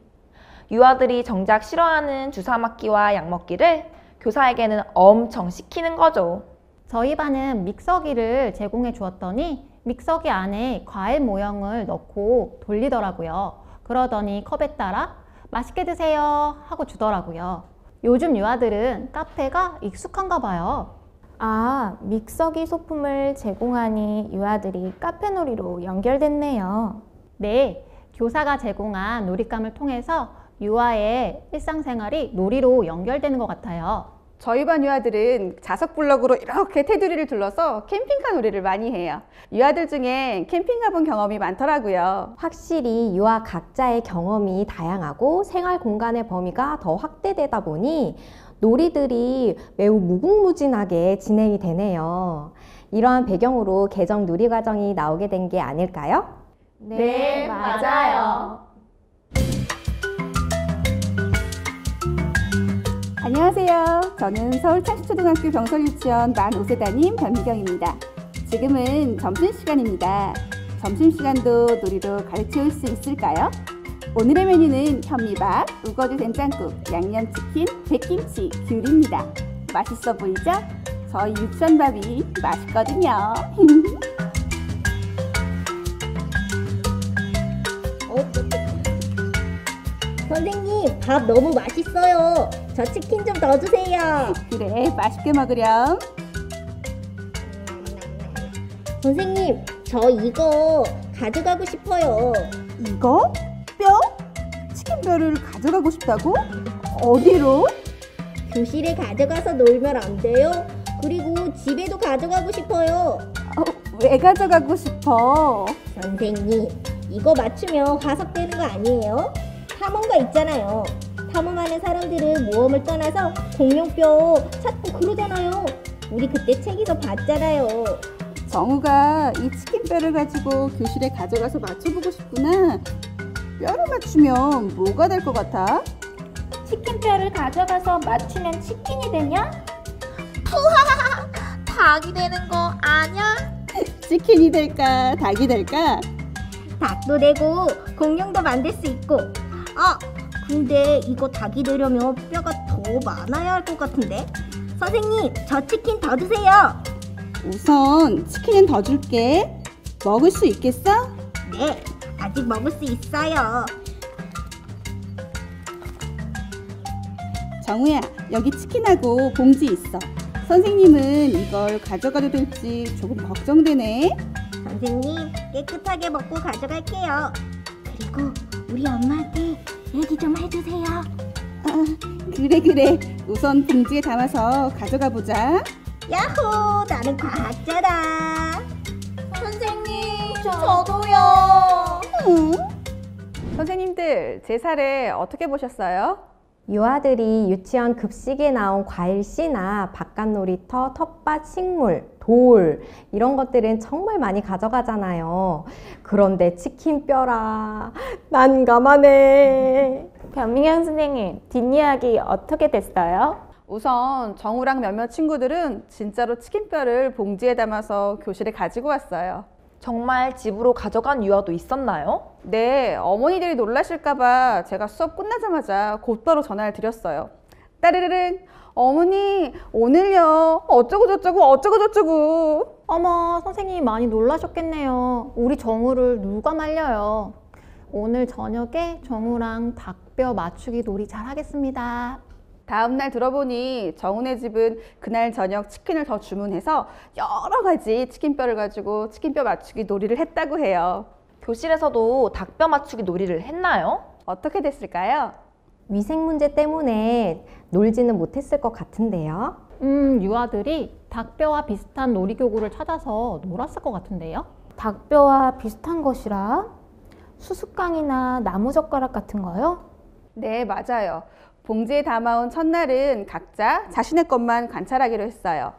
유아들이 정작 싫어하는 주사 맞기와 약 먹기를 교사에게는 엄청 시키는 거죠. 저희 반은 믹서기를 제공해 주었더니 믹서기 안에 과일 모형을 넣고 돌리더라고요. 그러더니 컵에 따라 맛있게 드세요 하고 주더라고요. 요즘 유아들은 카페가 익숙한가 봐요. 아, 믹서기 소품을 제공하니 유아들이 카페놀이로 연결됐네요. 네, 교사가 제공한 놀잇감을 통해서 유아의 일상생활이 놀이로 연결되는 것 같아요. 저희 반 유아들은 자석 블럭으로 이렇게 테두리를 둘러서 캠핑카 놀이를 많이 해요. 유아들 중에 캠핑 가본 경험이 많더라고요. 확실히 유아 각자의 경험이 다양하고 생활 공간의 범위가 더 확대되다 보니 놀이들이 매우 무궁무진하게 진행이 되네요. 이러한 배경으로 개정 놀이 과정이 나오게 된 게 아닐까요? 네, 맞아요. 안녕하세요. 저는 서울창시초등학교 병설유치원 만 5세담임 변미경입니다. 지금은 점심시간입니다. 점심시간도 놀이로 가르칠 수 있을까요? 오늘의 메뉴는 현미밥, 우거지 된장국, 양념치킨, 백김치, 귤입니다. 맛있어 보이죠? 저희 유치원밥이 맛있거든요. 선생님, 밥 너무 맛있어요. 저 치킨 좀 더 주세요. 그래, 맛있게 먹으렴. 선생님, 저 이거 가져가고 싶어요. 이거? 뼈? 치킨뼈를 가져가고 싶다고? 어디로? 교실에 가져가서 놀면 안 돼요? 그리고 집에도 가져가고 싶어요. 왜 가져가고 싶어? 선생님, 이거 맞추면 화석 되는 거 아니에요? 탐험가 있잖아요. 탐험하는 사람들은 모험을 떠나서 공룡뼈 찾고 그러잖아요. 우리 그때 책에서 봤잖아요. 정우가 이 치킨뼈를 가지고 교실에 가져가서 맞춰보고 싶구나. 뼈를 맞추면 뭐가 될 것 같아? 치킨뼈를 가져가서 맞추면 치킨이 되냐? 푸하하하, 닭이 되는 거 아냐? 치킨이 될까, 닭이 될까? 닭도 되고 공룡도 만들 수 있고. 아, 근데 이거 닭이 되려면 뼈가 더 많아야 할 것 같은데? 선생님, 저 치킨 더 주세요. 우선 치킨은 더 줄게. 먹을 수 있겠어? 네, 아직 먹을 수 있어요. 정우야, 여기 치킨하고 봉지 있어. 선생님은 이걸 가져가도 될지 조금 걱정되네. 선생님, 깨끗하게 먹고 가져갈게요. 그리고 우리 엄마한테 얘기 좀 해주세요. 그래. 우선 봉지에 담아서 가져가 보자. 야호, 나는 과학자다. 선생님, 저도요. 선생님들, 제 사례 어떻게 보셨어요? 유아들이 유치원 급식에 나온 과일 씨나 바깥 놀이터, 텃밭, 식물, 돌 이런 것들은 정말 많이 가져가잖아요. 그런데 치킨 뼈라 난감하네. 변민경 선생님, 뒷이야기 어떻게 됐어요? 우선 정우랑 몇몇 친구들은 진짜로 치킨뼈를 봉지에 담아서 교실에 가지고 왔어요. 정말 집으로 가져간 유아도 있었나요? 네, 어머니들이 놀라실까봐 제가 수업 끝나자마자 곧바로 전화를 드렸어요. 따르르릉, 어머니 오늘요 어쩌고. 어머, 선생님이 많이 놀라셨겠네요. 우리 정우를 누가 말려요. 오늘 저녁에 정우랑 닭뼈 맞추기 놀이 잘 하겠습니다. 다음날 들어보니 정우네 집은 그날 저녁 치킨을 더 주문해서 여러 가지 치킨뼈를 가지고 치킨뼈 맞추기 놀이를 했다고 해요. 교실에서도 닭뼈 맞추기 놀이를 했나요? 어떻게 됐을까요? 위생 문제 때문에 놀지는 못했을 것 같은데요. 유아들이 닭뼈와 비슷한 놀이교구를 찾아서 놀았을 것 같은데요. 닭뼈와 비슷한 것이라? 수수깡이나 나무젓가락 같은 거요? 네, 맞아요. 봉지에 담아온 첫날은 각자 자신의 것만 관찰하기로 했어요.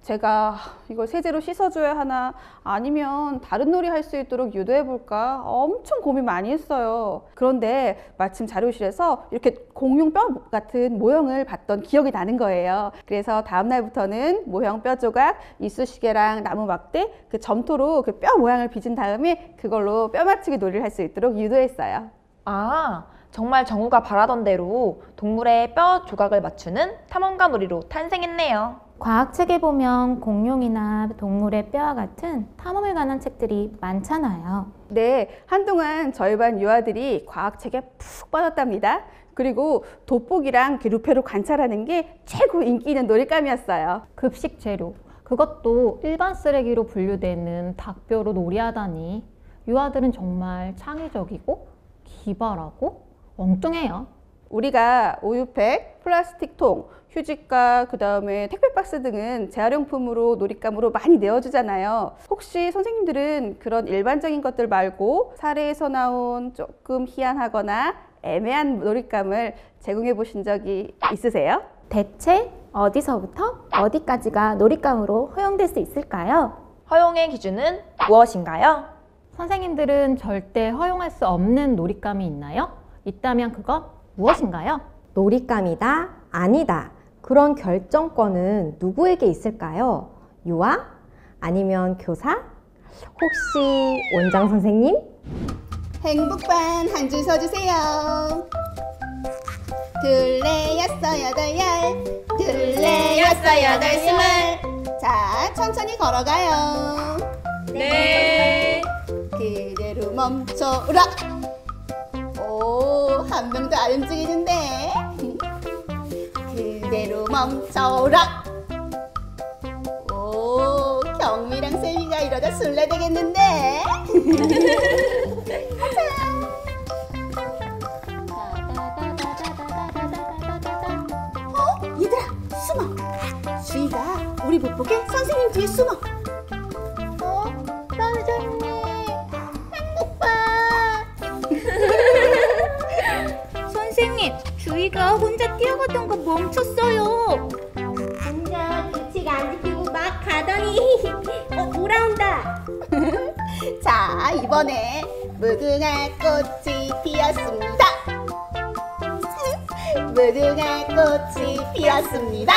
제가 이걸 세제로 씻어줘야 하나 아니면 다른 놀이 할 수 있도록 유도해볼까 엄청 고민 많이 했어요. 그런데 마침 자료실에서 이렇게 공룡 뼈 같은 모형을 봤던 기억이 나는 거예요. 그래서 다음날부터는 모형 뼈 조각, 이쑤시개랑 나무 막대, 그 점토로 그 뼈 모양을 빚은 다음에 그걸로 뼈 맞추기 놀이를 할 수 있도록 유도했어요. 아, 정말 정우가 바라던 대로 동물의 뼈 조각을 맞추는 탐험가 놀이로 탄생했네요. 과학책에 보면 공룡이나 동물의 뼈와 같은 탐험에 관한 책들이 많잖아요. 네, 한동안 저희 반 유아들이 과학책에 푹 빠졌답니다. 그리고 돋보기랑 루페로 관찰하는 게 최고 인기 있는 놀잇감이었어요. 급식 재료, 그것도 일반 쓰레기로 분류되는 닭뼈로 놀이하다니 유아들은 정말 창의적이고 기발하고 엉뚱해요. 우리가 우유팩, 플라스틱 통, 휴지가, 그 다음에 택배 박스 등은 재활용품으로 놀잇감으로 많이 내어주잖아요. 혹시 선생님들은 그런 일반적인 것들 말고 사례에서 나온 조금 희한하거나 애매한 놀잇감을 제공해 보신 적이 있으세요? 대체 어디서부터 어디까지가 놀잇감으로 허용될 수 있을까요? 허용의 기준은 무엇인가요? 선생님들은 절대 허용할 수 없는 놀잇감이 있나요? 있다면 그건 무엇인가요? 놀잇감이다, 아니다. 그런 결정권은 누구에게 있을까요? 유아? 아니면 교사? 혹시 원장 선생님? 행복반 한 줄 서주세요. 둘레 여섯 여덟 열, 둘레 여섯 여덟 스물. 자, 천천히 걸어가요. 네. 그대로 멈춰라. 오, 한 명도 안 움직이는데. 그대로 멈춰라. 오, 경미랑 세미가 이러다 술래 되겠는데. 얘들아, 숨어. 수희가 우리 못 보게 선생님 뒤에 숨어. 선생님. 멈췄어요. 혼자 규칙 안 지키고 막 가더니 돌아온다. 자, 이번에 무궁화 꽃이 피었습니다. 무궁화 꽃이 피었습니다.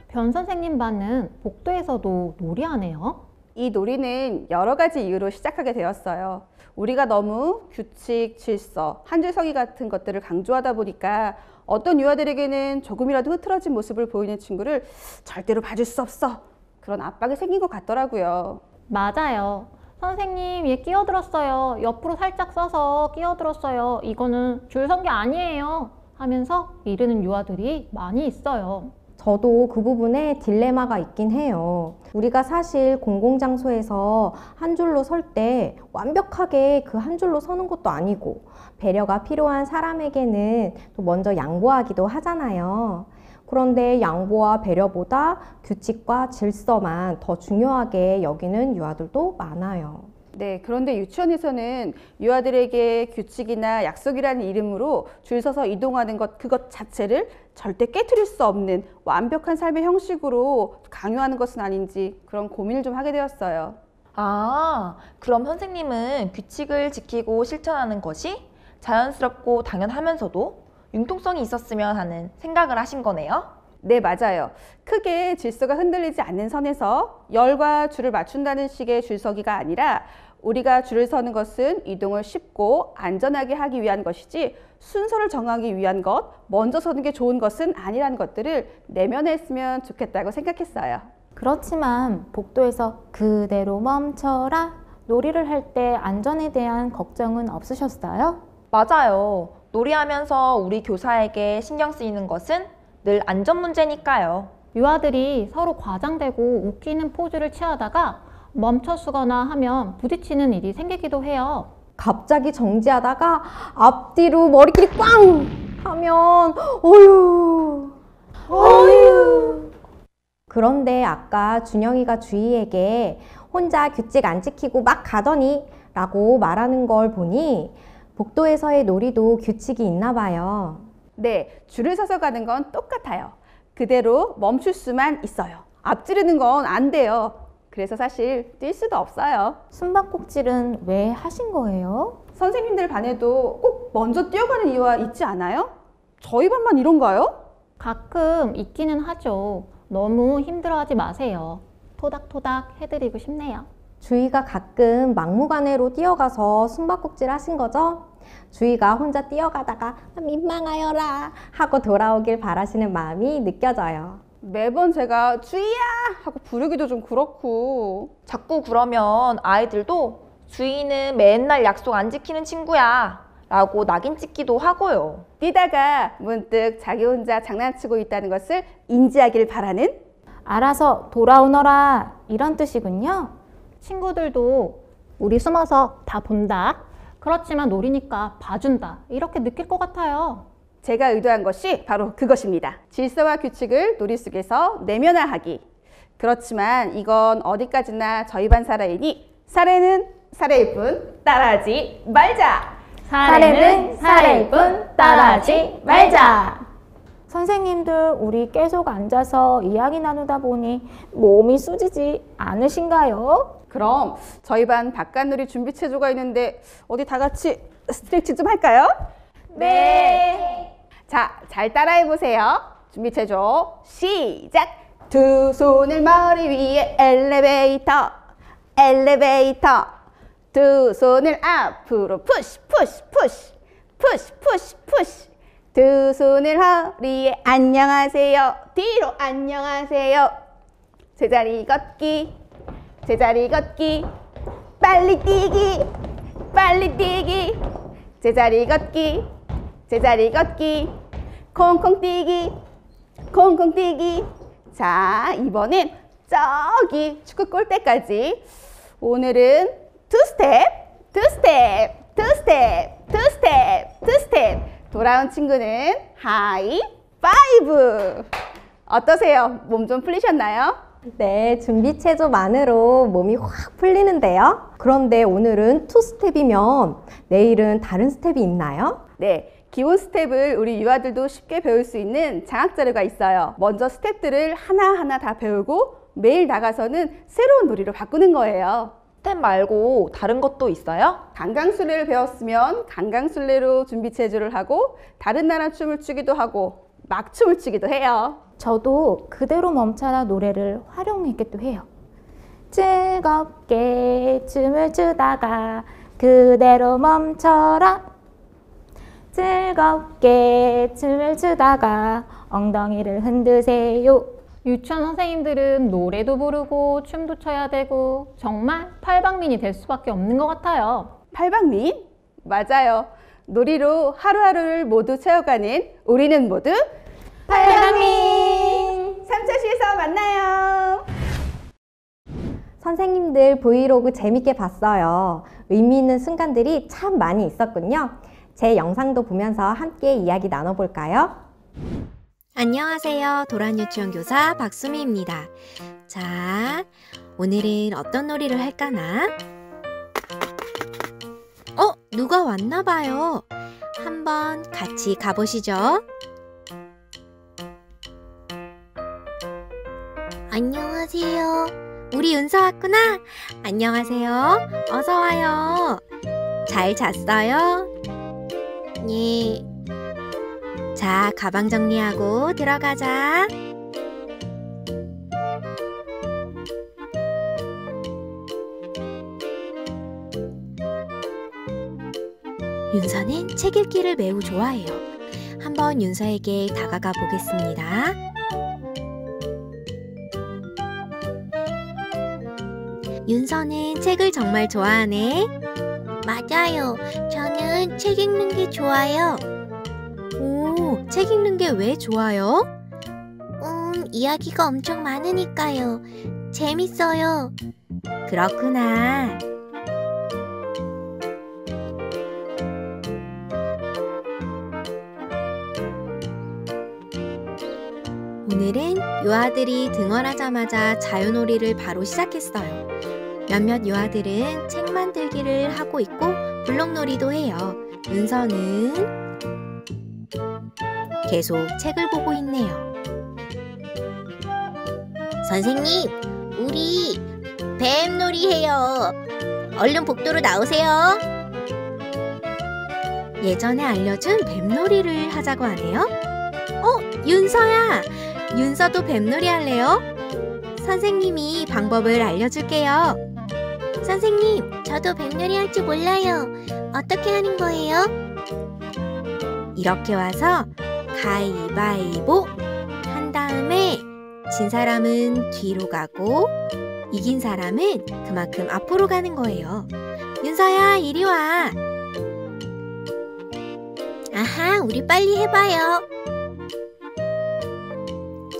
변 선생님 반은 복도에서도 놀이하네요. 이 놀이는 여러 가지 이유로 시작하게 되었어요. 우리가 너무 규칙, 질서, 한 줄 서기 같은 것들을 강조하다 보니까 어떤 유아들에게는 조금이라도 흐트러진 모습을 보이는 친구를 절대로 봐줄 수 없어. 그런 압박이 생긴 것 같더라고요. 맞아요. 선생님, 얘 끼어들었어요. 옆으로 살짝 써서 끼어들었어요. 이거는 줄 선 게 아니에요. 하면서 이르는 유아들이 많이 있어요. 저도 그 부분에 딜레마가 있긴 해요. 우리가 사실 공공장소에서 한 줄로 설 때 완벽하게 그 한 줄로 서는 것도 아니고 배려가 필요한 사람에게는 또 먼저 양보하기도 하잖아요. 그런데 양보와 배려보다 규칙과 질서만 더 중요하게 여기는 유아들도 많아요. 네, 그런데 유치원에서는 유아들에게 규칙이나 약속이라는 이름으로 줄 서서 이동하는 것, 그것 자체를 절대 깨트릴 수 없는 완벽한 삶의 형식으로 강요하는 것은 아닌지 그런 고민을 좀 하게 되었어요. 아, 그럼 선생님은 규칙을 지키고 실천하는 것이 자연스럽고 당연하면서도 융통성이 있었으면 하는 생각을 하신 거네요? 네, 맞아요. 크게 질서가 흔들리지 않는 선에서 열과 줄을 맞춘다는 식의 줄서기가 아니라 우리가 줄을 서는 것은 이동을 쉽고 안전하게 하기 위한 것이지 순서를 정하기 위한 것, 먼저 서는 게 좋은 것은 아니라는 것들을 내면했으면 좋겠다고 생각했어요. 그렇지만 복도에서 그대로 멈춰라 놀이를 할 때 안전에 대한 걱정은 없으셨어요? 맞아요. 놀이하면서 우리 교사에게 신경 쓰이는 것은 늘 안전 문제니까요. 유아들이 서로 과장되고 웃기는 포즈를 취하다가 멈춰서거나 하면 부딪히는 일이 생기기도 해요. 갑자기 정지하다가 앞뒤로 머리끼리 꽝! 하면 어휴! 그런데 아까 준영이가 주희에게 혼자 규칙 안 지키고 막 가더니 라고 말하는 걸 보니 복도에서의 놀이도 규칙이 있나 봐요. 네, 줄을 서서 가는 건 똑같아요. 그대로 멈출 수만 있어요. 앞지르는 건 안 돼요. 그래서 사실 뛸 수도 없어요. 숨바꼭질은 왜 하신 거예요? 선생님들 반에도 꼭 먼저 뛰어가는 이유가 있지 않아요? 저희 반만 이런가요? 가끔 있기는 하죠. 너무 힘들어하지 마세요. 토닥토닥 해드리고 싶네요. 주희가 가끔 막무가내로 뛰어가서 숨바꼭질 하신 거죠? 주희가 혼자 뛰어가다가 민망하여라 하고 돌아오길 바라시는 마음이 느껴져요. 매번 제가 주희야 하고 부르기도 좀 그렇고. 자꾸 그러면 아이들도 주희는 맨날 약속 안 지키는 친구야 라고 낙인 찍기도 하고요. 뛰다가 문득 자기 혼자 장난치고 있다는 것을 인지하길 바라는? 알아서 돌아오너라 이런 뜻이군요. 친구들도 우리 숨어서 다 본다. 그렇지만 놀이니까 봐준다. 이렇게 느낄 것 같아요. 제가 의도한 것이 바로 그것입니다. 질서와 규칙을 놀이 속에서 내면화하기. 그렇지만 이건 어디까지나 저희 반 사례이니 사례는 사례일 뿐 따라하지 말자. 사례는 사례일 뿐 따라하지 말자. 선생님들 우리 계속 앉아서 이야기 나누다 보니 몸이 쑤지지 않으신가요? 그럼 저희 반 바깥놀이 준비 체조가 있는데 어디 다 같이 스트레칭 좀 할까요? 네. 자, 잘 따라해 보세요. 준비 체조 시작. 두 손을 머리 위에 엘리베이터 엘리베이터. 두 손을 앞으로 푸시 푸시 푸시 푸시 푸시 푸시. 두 손을 허리에 안녕하세요. 뒤로 안녕하세요. 제자리 걷기 제자리 걷기. 빨리 뛰기 빨리 뛰기. 제자리 걷기 제자리 걷기. 콩콩 뛰기 콩콩 뛰기. 자, 이번엔 저기 축구 골대까지. 오늘은 투 스텝 투 스텝 투 스텝 투 스텝 투 스텝. 돌아온 친구는 하이 파이브. 어떠세요? 몸 좀 풀리셨나요? 네, 준비 체조만으로 몸이 확 풀리는데요. 그런데 오늘은 투 스텝이면 내일은 다른 스텝이 있나요? 네, 기본 스텝을 우리 유아들도 쉽게 배울 수 있는 장학 자료가 있어요. 먼저 스텝들을 하나하나 다 배우고 매일 나가서는 새로운 놀이로 바꾸는 거예요. 스텝 말고 다른 것도 있어요? 강강술래를 배웠으면 강강술래로 준비 체조를 하고 다른 나라 춤을 추기도 하고 막춤을 추기도 해요. 저도 그대로 멈춰라 노래를 활용했기도 해요. 즐겁게 춤을 추다가 그대로 멈춰라. 즐겁게 춤을 추다가 엉덩이를 흔드세요. 유치원 선생님들은 노래도 부르고 춤도 춰야 되고 정말 팔방민이 될 수밖에 없는 것 같아요. 팔방민? 맞아요. 놀이로 하루하루를 모두 채워가는 우리는 모두 팔방민! 3차시에서 만나요. 선생님들 브이로그 재밌게 봤어요. 의미 있는 순간들이 참 많이 있었군요. 제 영상도 보면서 함께 이야기 나눠볼까요? 안녕하세요. 도란 유치원 교사 박수미입니다. 자, 오늘은 어떤 놀이를 할까나? 누가 왔나봐요. 한번 같이 가보시죠. 안녕하세요. 우리 은서 왔구나. 안녕하세요. 어서 와요. 잘 잤어요? 예. 자, 가방 정리하고 들어가자. 윤서는 책 읽기를 매우 좋아해요. 한번 윤서에게 다가가 보겠습니다. 윤서는 책을 정말 좋아하네. 맞아요. 저는 책 읽는 게 좋아요. 오, 책 읽는 게 왜 좋아요? 이야기가 엄청 많으니까요. 재밌어요. 그렇구나. 오늘은 유아들이 등원하자마자 자유놀이를 바로 시작했어요. 몇몇 유아들은 책 만들기를 하고 있고 블록놀이도 해요. 윤서는 계속 책을 보고 있네요. 선생님, 우리 뱀놀이 해요. 얼른 복도로 나오세요. 예전에 알려준 뱀놀이를 하자고 하네요. 윤서야! 윤서도 뱀놀이 할래요? 선생님이 방법을 알려줄게요. 선생님, 저도 뱀놀이 할 줄 몰라요. 어떻게 하는 거예요? 이렇게 와서 가위바위보 한 다음에 진 사람은 뒤로 가고 이긴 사람은 그만큼 앞으로 가는 거예요. 윤서야, 이리 와. 아하, 우리 빨리 해봐요.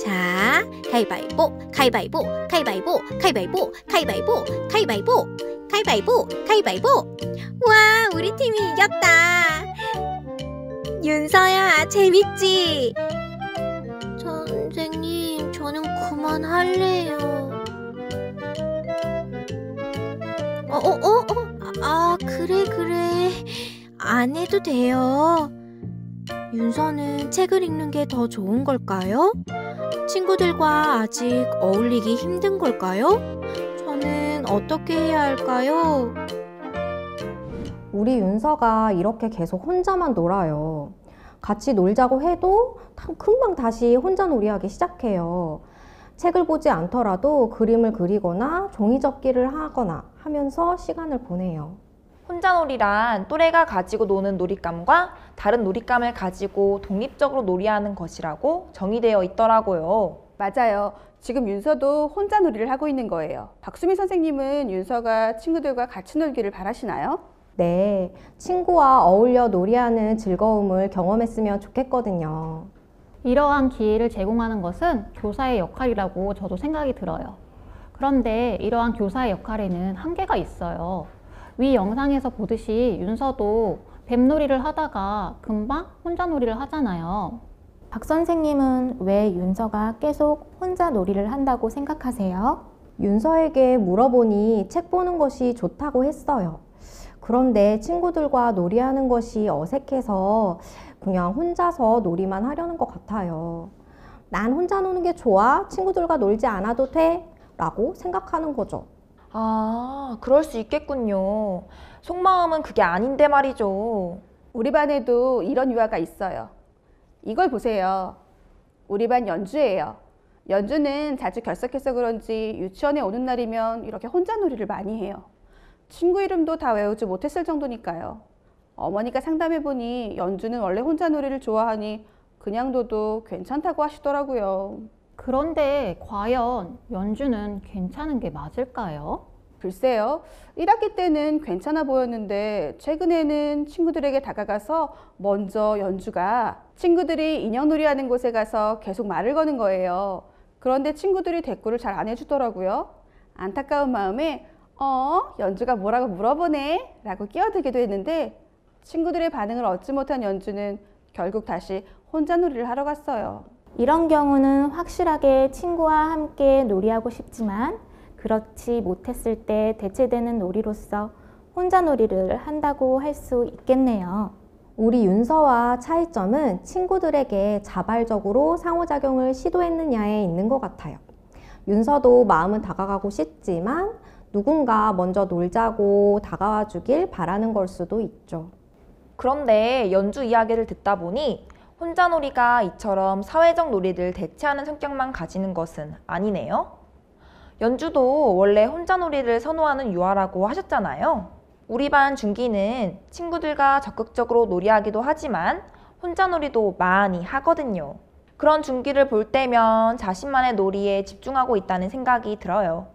자, 가위바위보, 가위바위보, 가위바위보, 가위바위보, 가위바위보, 가위바위보, 가위바위보, 가위바위보. 와, 우리 팀이 이겼다. 윤서야, 재밌지? 선생님, 저는 그만할래요. 그래. 안 해도 돼요. 윤서는 책을 읽는 게 더 좋은 걸까요? 친구들과 아직 어울리기 힘든 걸까요? 저는 어떻게 해야 할까요? 우리 윤서가 이렇게 계속 혼자만 놀아요. 같이 놀자고 해도 금방 다시 혼자 놀이하기 시작해요. 책을 보지 않더라도 그림을 그리거나 종이접기를 하거나 하면서 시간을 보내요. 혼자놀이란 또래가 가지고 노는 놀잇감과 다른 놀잇감을 가지고 독립적으로 놀이하는 것이라고 정의되어 있더라고요. 맞아요. 지금 윤서도 혼자 놀이를 하고 있는 거예요. 박수미 선생님은 윤서가 친구들과 같이 놀기를 바라시나요? 네, 친구와 어울려 놀이하는 즐거움을 경험했으면 좋겠거든요. 이러한 기회를 제공하는 것은 교사의 역할이라고 저도 생각이 들어요. 그런데 이러한 교사의 역할에는 한계가 있어요. 위 영상에서 보듯이 윤서도 뱀놀이를 하다가 금방 혼자 놀이를 하잖아요. 박 선생님은 왜 윤서가 계속 혼자 놀이를 한다고 생각하세요? 윤서에게 물어보니 책 보는 것이 좋다고 했어요. 그런데 친구들과 놀이하는 것이 어색해서 그냥 혼자서 놀이만 하려는 것 같아요. 난 혼자 노는 게 좋아? 친구들과 놀지 않아도 돼? 라고 생각하는 거죠. 아, 그럴 수 있겠군요. 속마음은 그게 아닌데 말이죠. 우리 반에도 이런 유아가 있어요. 이걸 보세요. 우리 반 연주예요. 연주는 자주 결석해서 그런지 유치원에 오는 날이면 이렇게 혼자 놀이를 많이 해요. 친구 이름도 다 외우지 못했을 정도니까요. 어머니가 상담해보니 연주는 원래 혼자 놀이를 좋아하니 그냥 둬도 괜찮다고 하시더라고요. 그런데 과연 연주는 괜찮은 게 맞을까요? 글쎄요. 1학기 때는 괜찮아 보였는데 최근에는 친구들에게 다가가서 먼저 연주가 친구들이 인형놀이 하는 곳에 가서 계속 말을 거는 거예요. 그런데 친구들이 대꾸를 잘 안 해주더라고요. 안타까운 마음에 연주가 뭐라고 물어보네 라고 끼어들기도 했는데 친구들의 반응을 얻지 못한 연주는 결국 다시 혼자 놀이를 하러 갔어요. 이런 경우는 확실하게 친구와 함께 놀이하고 싶지만 그렇지 못했을 때 대체되는 놀이로서 혼자 놀이를 한다고 할 수 있겠네요. 우리 윤서와 차이점은 친구들에게 자발적으로 상호작용을 시도했느냐에 있는 것 같아요. 윤서도 마음은 다가가고 싶지만 누군가 먼저 놀자고 다가와 주길 바라는 걸 수도 있죠. 그런데 연주 이야기를 듣다 보니 혼자 놀이가 이처럼 사회적 놀이를 대체하는 성격만 가지는 것은 아니네요. 연주도 원래 혼자 놀이를 선호하는 유아라고 하셨잖아요. 우리 반 준기는 친구들과 적극적으로 놀이하기도 하지만 혼자 놀이도 많이 하거든요. 그런 준기를 볼 때면 자신만의 놀이에 집중하고 있다는 생각이 들어요.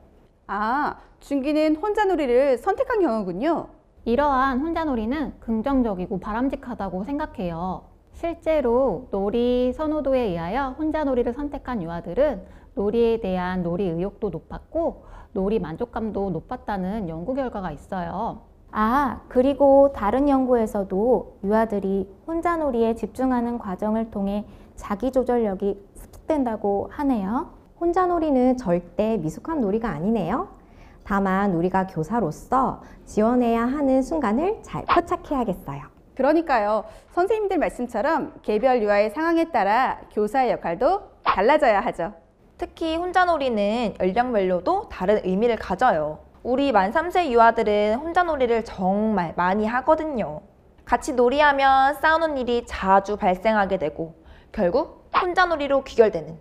아, 준기는 혼자 놀이를 선택한 경우군요. 이러한 혼자놀이는 긍정적이고 바람직하다고 생각해요. 실제로 놀이 선호도에 의하여 혼자놀이를 선택한 유아들은 놀이에 대한 놀이 의욕도 높았고 놀이 만족감도 높았다는 연구 결과가 있어요. 아, 그리고 다른 연구에서도 유아들이 혼자놀이에 집중하는 과정을 통해 자기조절력이 습득된다고 하네요. 혼자놀이는 절대 미숙한 놀이가 아니네요. 다만 우리가 교사로서 지원해야 하는 순간을 잘 포착해야겠어요. 그러니까요. 선생님들 말씀처럼 개별 유아의 상황에 따라 교사의 역할도 달라져야 하죠. 특히 혼자놀이는 연령별로도 다른 의미를 가져요. 우리 만 3세 유아들은 혼자놀이를 정말 많이 하거든요. 같이 놀이하면 싸우는 일이 자주 발생하게 되고 결국 혼자놀이로 귀결되는.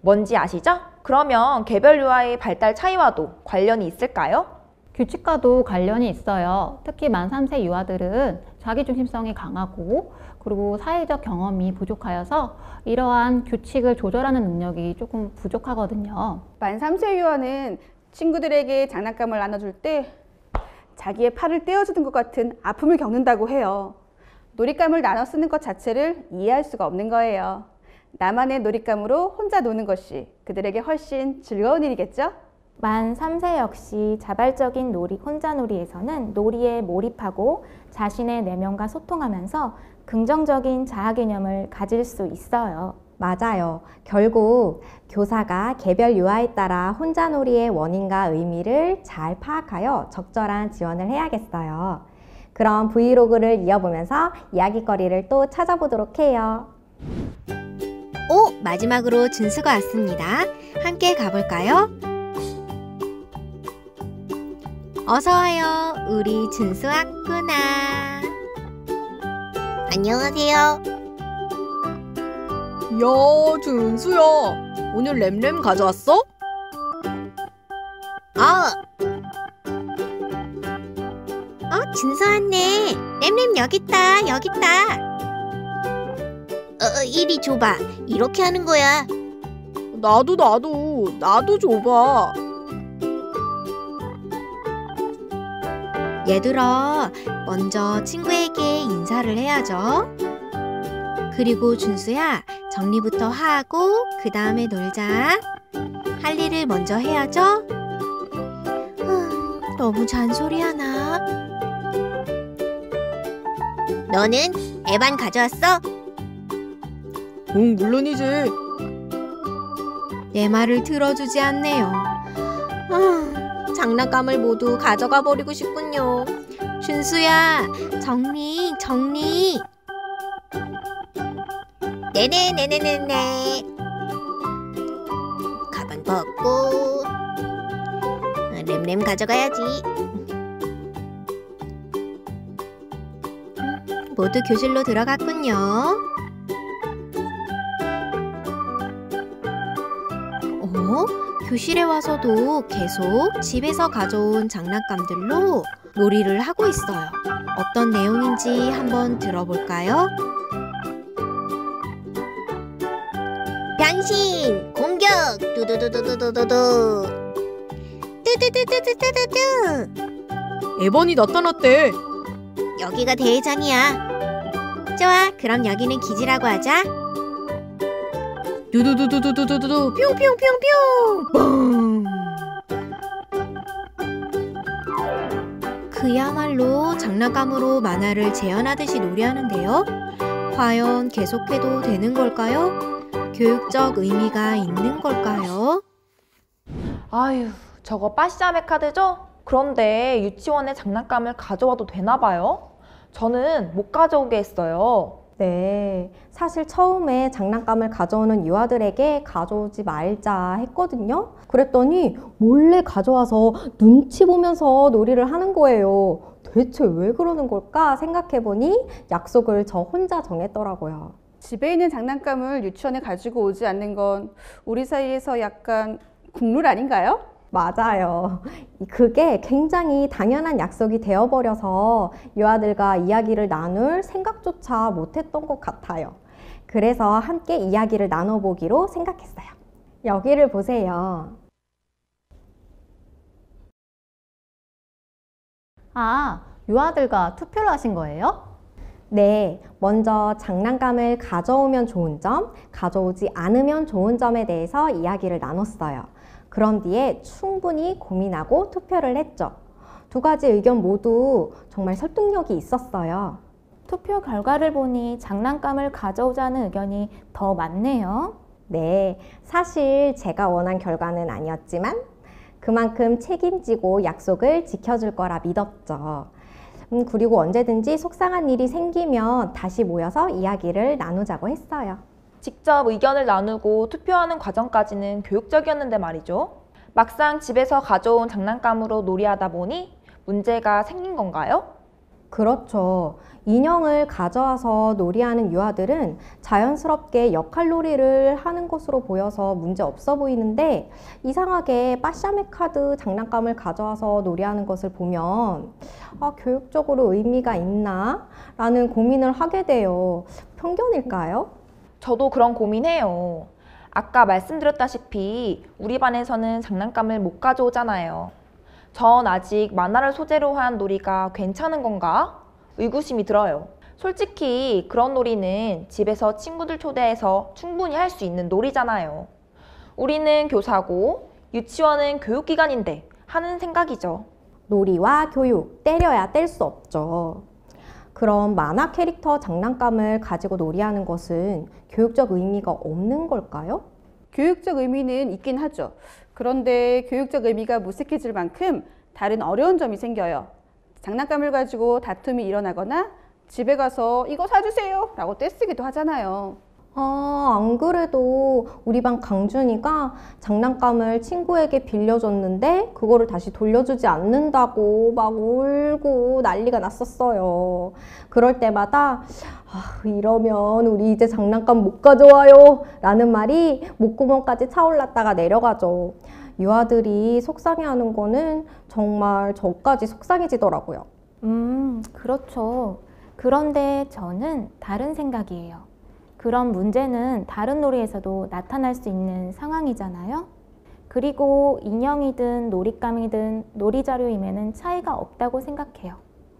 뭔지 아시죠? 그러면 개별 유아의 발달 차이와도 관련이 있을까요? 규칙과도 관련이 있어요. 특히 만 3세 유아들은 자기중심성이 강하고 그리고 사회적 경험이 부족하여서 이러한 규칙을 조절하는 능력이 조금 부족하거든요. 만 3세 유아는 친구들에게 장난감을 나눠줄 때 자기의 팔을 떼어주는 것 같은 아픔을 겪는다고 해요. 놀잇감을 나눠 쓰는 것 자체를 이해할 수가 없는 거예요. 나만의 놀잇감으로 혼자 노는 것이 그들에게 훨씬 즐거운 일이겠죠? 만 3세 역시 자발적인 놀이, 혼자놀이에서는 놀이에 몰입하고 자신의 내면과 소통하면서 긍정적인 자아 개념을 가질 수 있어요. 맞아요. 결국 교사가 개별 유아에 따라 혼자놀이의 원인과 의미를 잘 파악하여 적절한 지원을 해야겠어요. 그럼 브이로그를 이어보면서 이야기거리를 또 찾아보도록 해요. 마지막으로 준수가 왔습니다. 함께 가볼까요? 어서와요. 우리 준수 왔구나. 안녕하세요. 야, 준수야. 오늘 램램 가져왔어? 준수 왔네. 램램 여기 있다. 여기 있다. 이리 줘봐. 이렇게 하는 거야. 나도 줘봐. 얘들아, 먼저 친구에게 인사를 해야죠. 그리고 준수야, 정리부터 하고 그 다음에 놀자. 할 일을 먼저 해야죠. 너무 잔소리하나? 너는 에반 가져왔어? 응, 물론이지. 내 말을 들어주지 않네요. 장난감을 모두 가져가 버리고 싶군요. 준수야, 정리. 네네네네네네. 가방 벗고 램램 가져가야지. 모두 교실로 들어갔군요. 교실에 와서도 계속 집에서 가져온 장난감들로 놀이를 하고 있어요. 어떤 내용인지 한번 들어볼까요? 변신! 공격! 두두두두두두두! 뚜두두두두두두! 에번이 나타났대. 여기가 대회장이야. 좋아, 그럼 여기는 기지라고 하자. 두두두두두두두두 뿅뿅뿅뿅. 그야말로 장난감으로 만화를 재현하듯이 놀이하는데요. 과연 계속해도 되는 걸까요? 교육적 의미가 있는 걸까요? 아유, 저거 빠시자메 카드죠? 그런데 유치원에 장난감을 가져와도 되나 봐요? 저는 못 가져오게 했어요. 네, 사실 처음에 장난감을 가져오는 유아들에게 가져오지 말자 했거든요. 그랬더니 몰래 가져와서 눈치 보면서 놀이를 하는 거예요. 대체 왜 그러는 걸까 생각해보니 약속을 저 혼자 정했더라고요. 집에 있는 장난감을 유치원에 가지고 오지 않는 건 우리 사이에서 약간 국룰 아닌가요? 맞아요. 그게 굉장히 당연한 약속이 되어버려서 유아들과 이야기를 나눌 생각조차 못했던 것 같아요. 그래서 함께 이야기를 나눠보기로 생각했어요. 여기를 보세요. 아, 유아들과 투표를 하신 거예요? 네, 먼저 장난감을 가져오면 좋은 점, 가져오지 않으면 좋은 점에 대해서 이야기를 나눴어요. 그런 뒤에 충분히 고민하고 투표를 했죠. 두 가지 의견 모두 정말 설득력이 있었어요. 투표 결과를 보니 장난감을 가져오자는 의견이 더 많네요. 네, 사실 제가 원한 결과는 아니었지만 그만큼 책임지고 약속을 지켜줄 거라 믿었죠. 그리고 언제든지 속상한 일이 생기면 다시 모여서 이야기를 나누자고 했어요. 직접 의견을 나누고 투표하는 과정까지는 교육적이었는데 말이죠. 막상 집에서 가져온 장난감으로 놀이하다 보니 문제가 생긴 건가요? 그렇죠. 인형을 가져와서 놀이하는 유아들은 자연스럽게 역할놀이를 하는 것으로 보여서 문제 없어 보이는데 이상하게 빠샤메 카드 장난감을 가져와서 놀이하는 것을 보면 교육적으로 의미가 있나? 라는 고민을 하게 돼요. 편견일까요? 저도 그런 고민해요. 아까 말씀드렸다시피 우리 반에서는 장난감을 못 가져오잖아요. 전 아직 만화를 소재로 한 놀이가 괜찮은 건가? 의구심이 들어요. 솔직히 그런 놀이는 집에서 친구들 초대해서 충분히 할 수 있는 놀이잖아요. 우리는 교사고 유치원은 교육기관인데 하는 생각이죠. 놀이와 교육, 때려야 뗄 수 없죠. 그럼 만화 캐릭터 장난감을 가지고 놀이하는 것은 교육적 의미가 없는 걸까요? 교육적 의미는 있긴 하죠. 그런데 교육적 의미가 무색해질 만큼 다른 어려운 점이 생겨요. 장난감을 가지고 다툼이 일어나거나 집에 가서 이거 사주세요 라고 떼쓰기도 하잖아요. 안 그래도 우리 반 강준이가 장난감을 친구에게 빌려줬는데 그거를 다시 돌려주지 않는다고 막 울고 난리가 났었어요. 그럴 때마다 이러면 우리 이제 장난감 못 가져와요 라는 말이 목구멍까지 차올랐다가 내려가죠. 유아들이 속상해하는 거는 정말 저까지 속상해지더라고요. 그렇죠. 그런데 저는 다른 생각이에요. 그런 문제는 다른 놀이에서도 나타날 수 있는 상황이잖아요. 그리고 인형이든 놀잇감이든 놀이자료임에는 차이가 없다고 생각해요.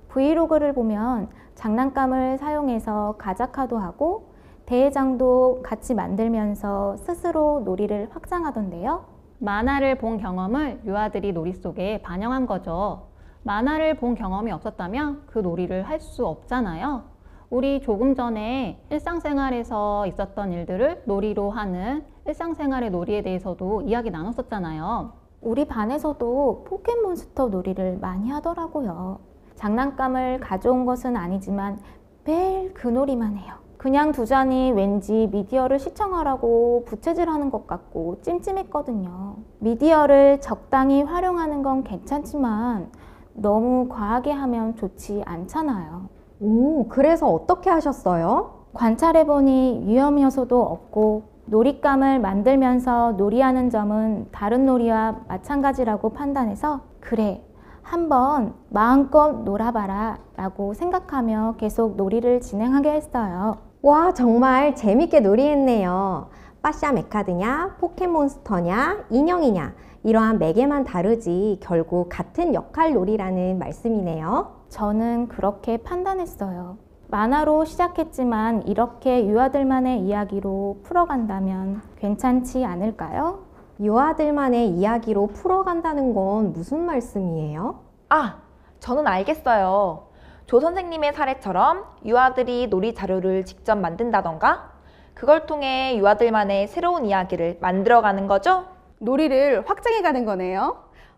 브이로그를 보면 장난감을 사용해서 가자카도 하고 대회장도 같이 만들면서 스스로 놀이를 확장하던데요. 만화를 본 경험을 유아들이 놀이 속에 반영한 거죠. 만화를 본 경험이 없었다면 그 놀이를 할 수 없잖아요. 우리 조금 전에 일상생활에서 있었던 일들을 놀이로 하는 일상생활의 놀이에 대해서도 이야기 나눴었잖아요. 우리 반에서도 포켓몬스터 놀이를 많이 하더라고요. 장난감을 가져온 것은 아니지만 매일 그 놀이만 해요. 그냥 두자니 왠지 미디어를 시청하라고 부채질하는 것 같고 찜찜했거든요. 미디어를 적당히 활용하는 건 괜찮지만 너무 과하게 하면 좋지 않잖아요. 오, 그래서 어떻게 하셨어요? 관찰해보니 위험 요소도 없고 놀잇감을 만들면서 놀이하는 점은 다른 놀이와 마찬가지라고 판단해서 그래, 한번 마음껏 놀아봐라 라고 생각하며 계속 놀이를 진행하게 했어요. 와, 정말 재밌게 놀이했네요. 빠샤 메카드냐, 포켓몬스터냐, 인형이냐 이러한 매개만 다르지 결국 같은 역할 놀이라는 말씀이네요. 저는 그렇게 판단했어요. 만화로 시작했지만 이렇게 유아들만의 이야기로 풀어간다면 괜찮지 않을까요? 유아들만의 이야기로 풀어간다는 건 무슨 말씀이에요? 아, 저는 알겠어요. 조 선생님의 사례처럼 유아들이 놀이 자료를 직접 만든다던가 그걸 통해 유아들만의 새로운 이야기를 만들어가는 거죠? 놀이를 확장해가는 거네요.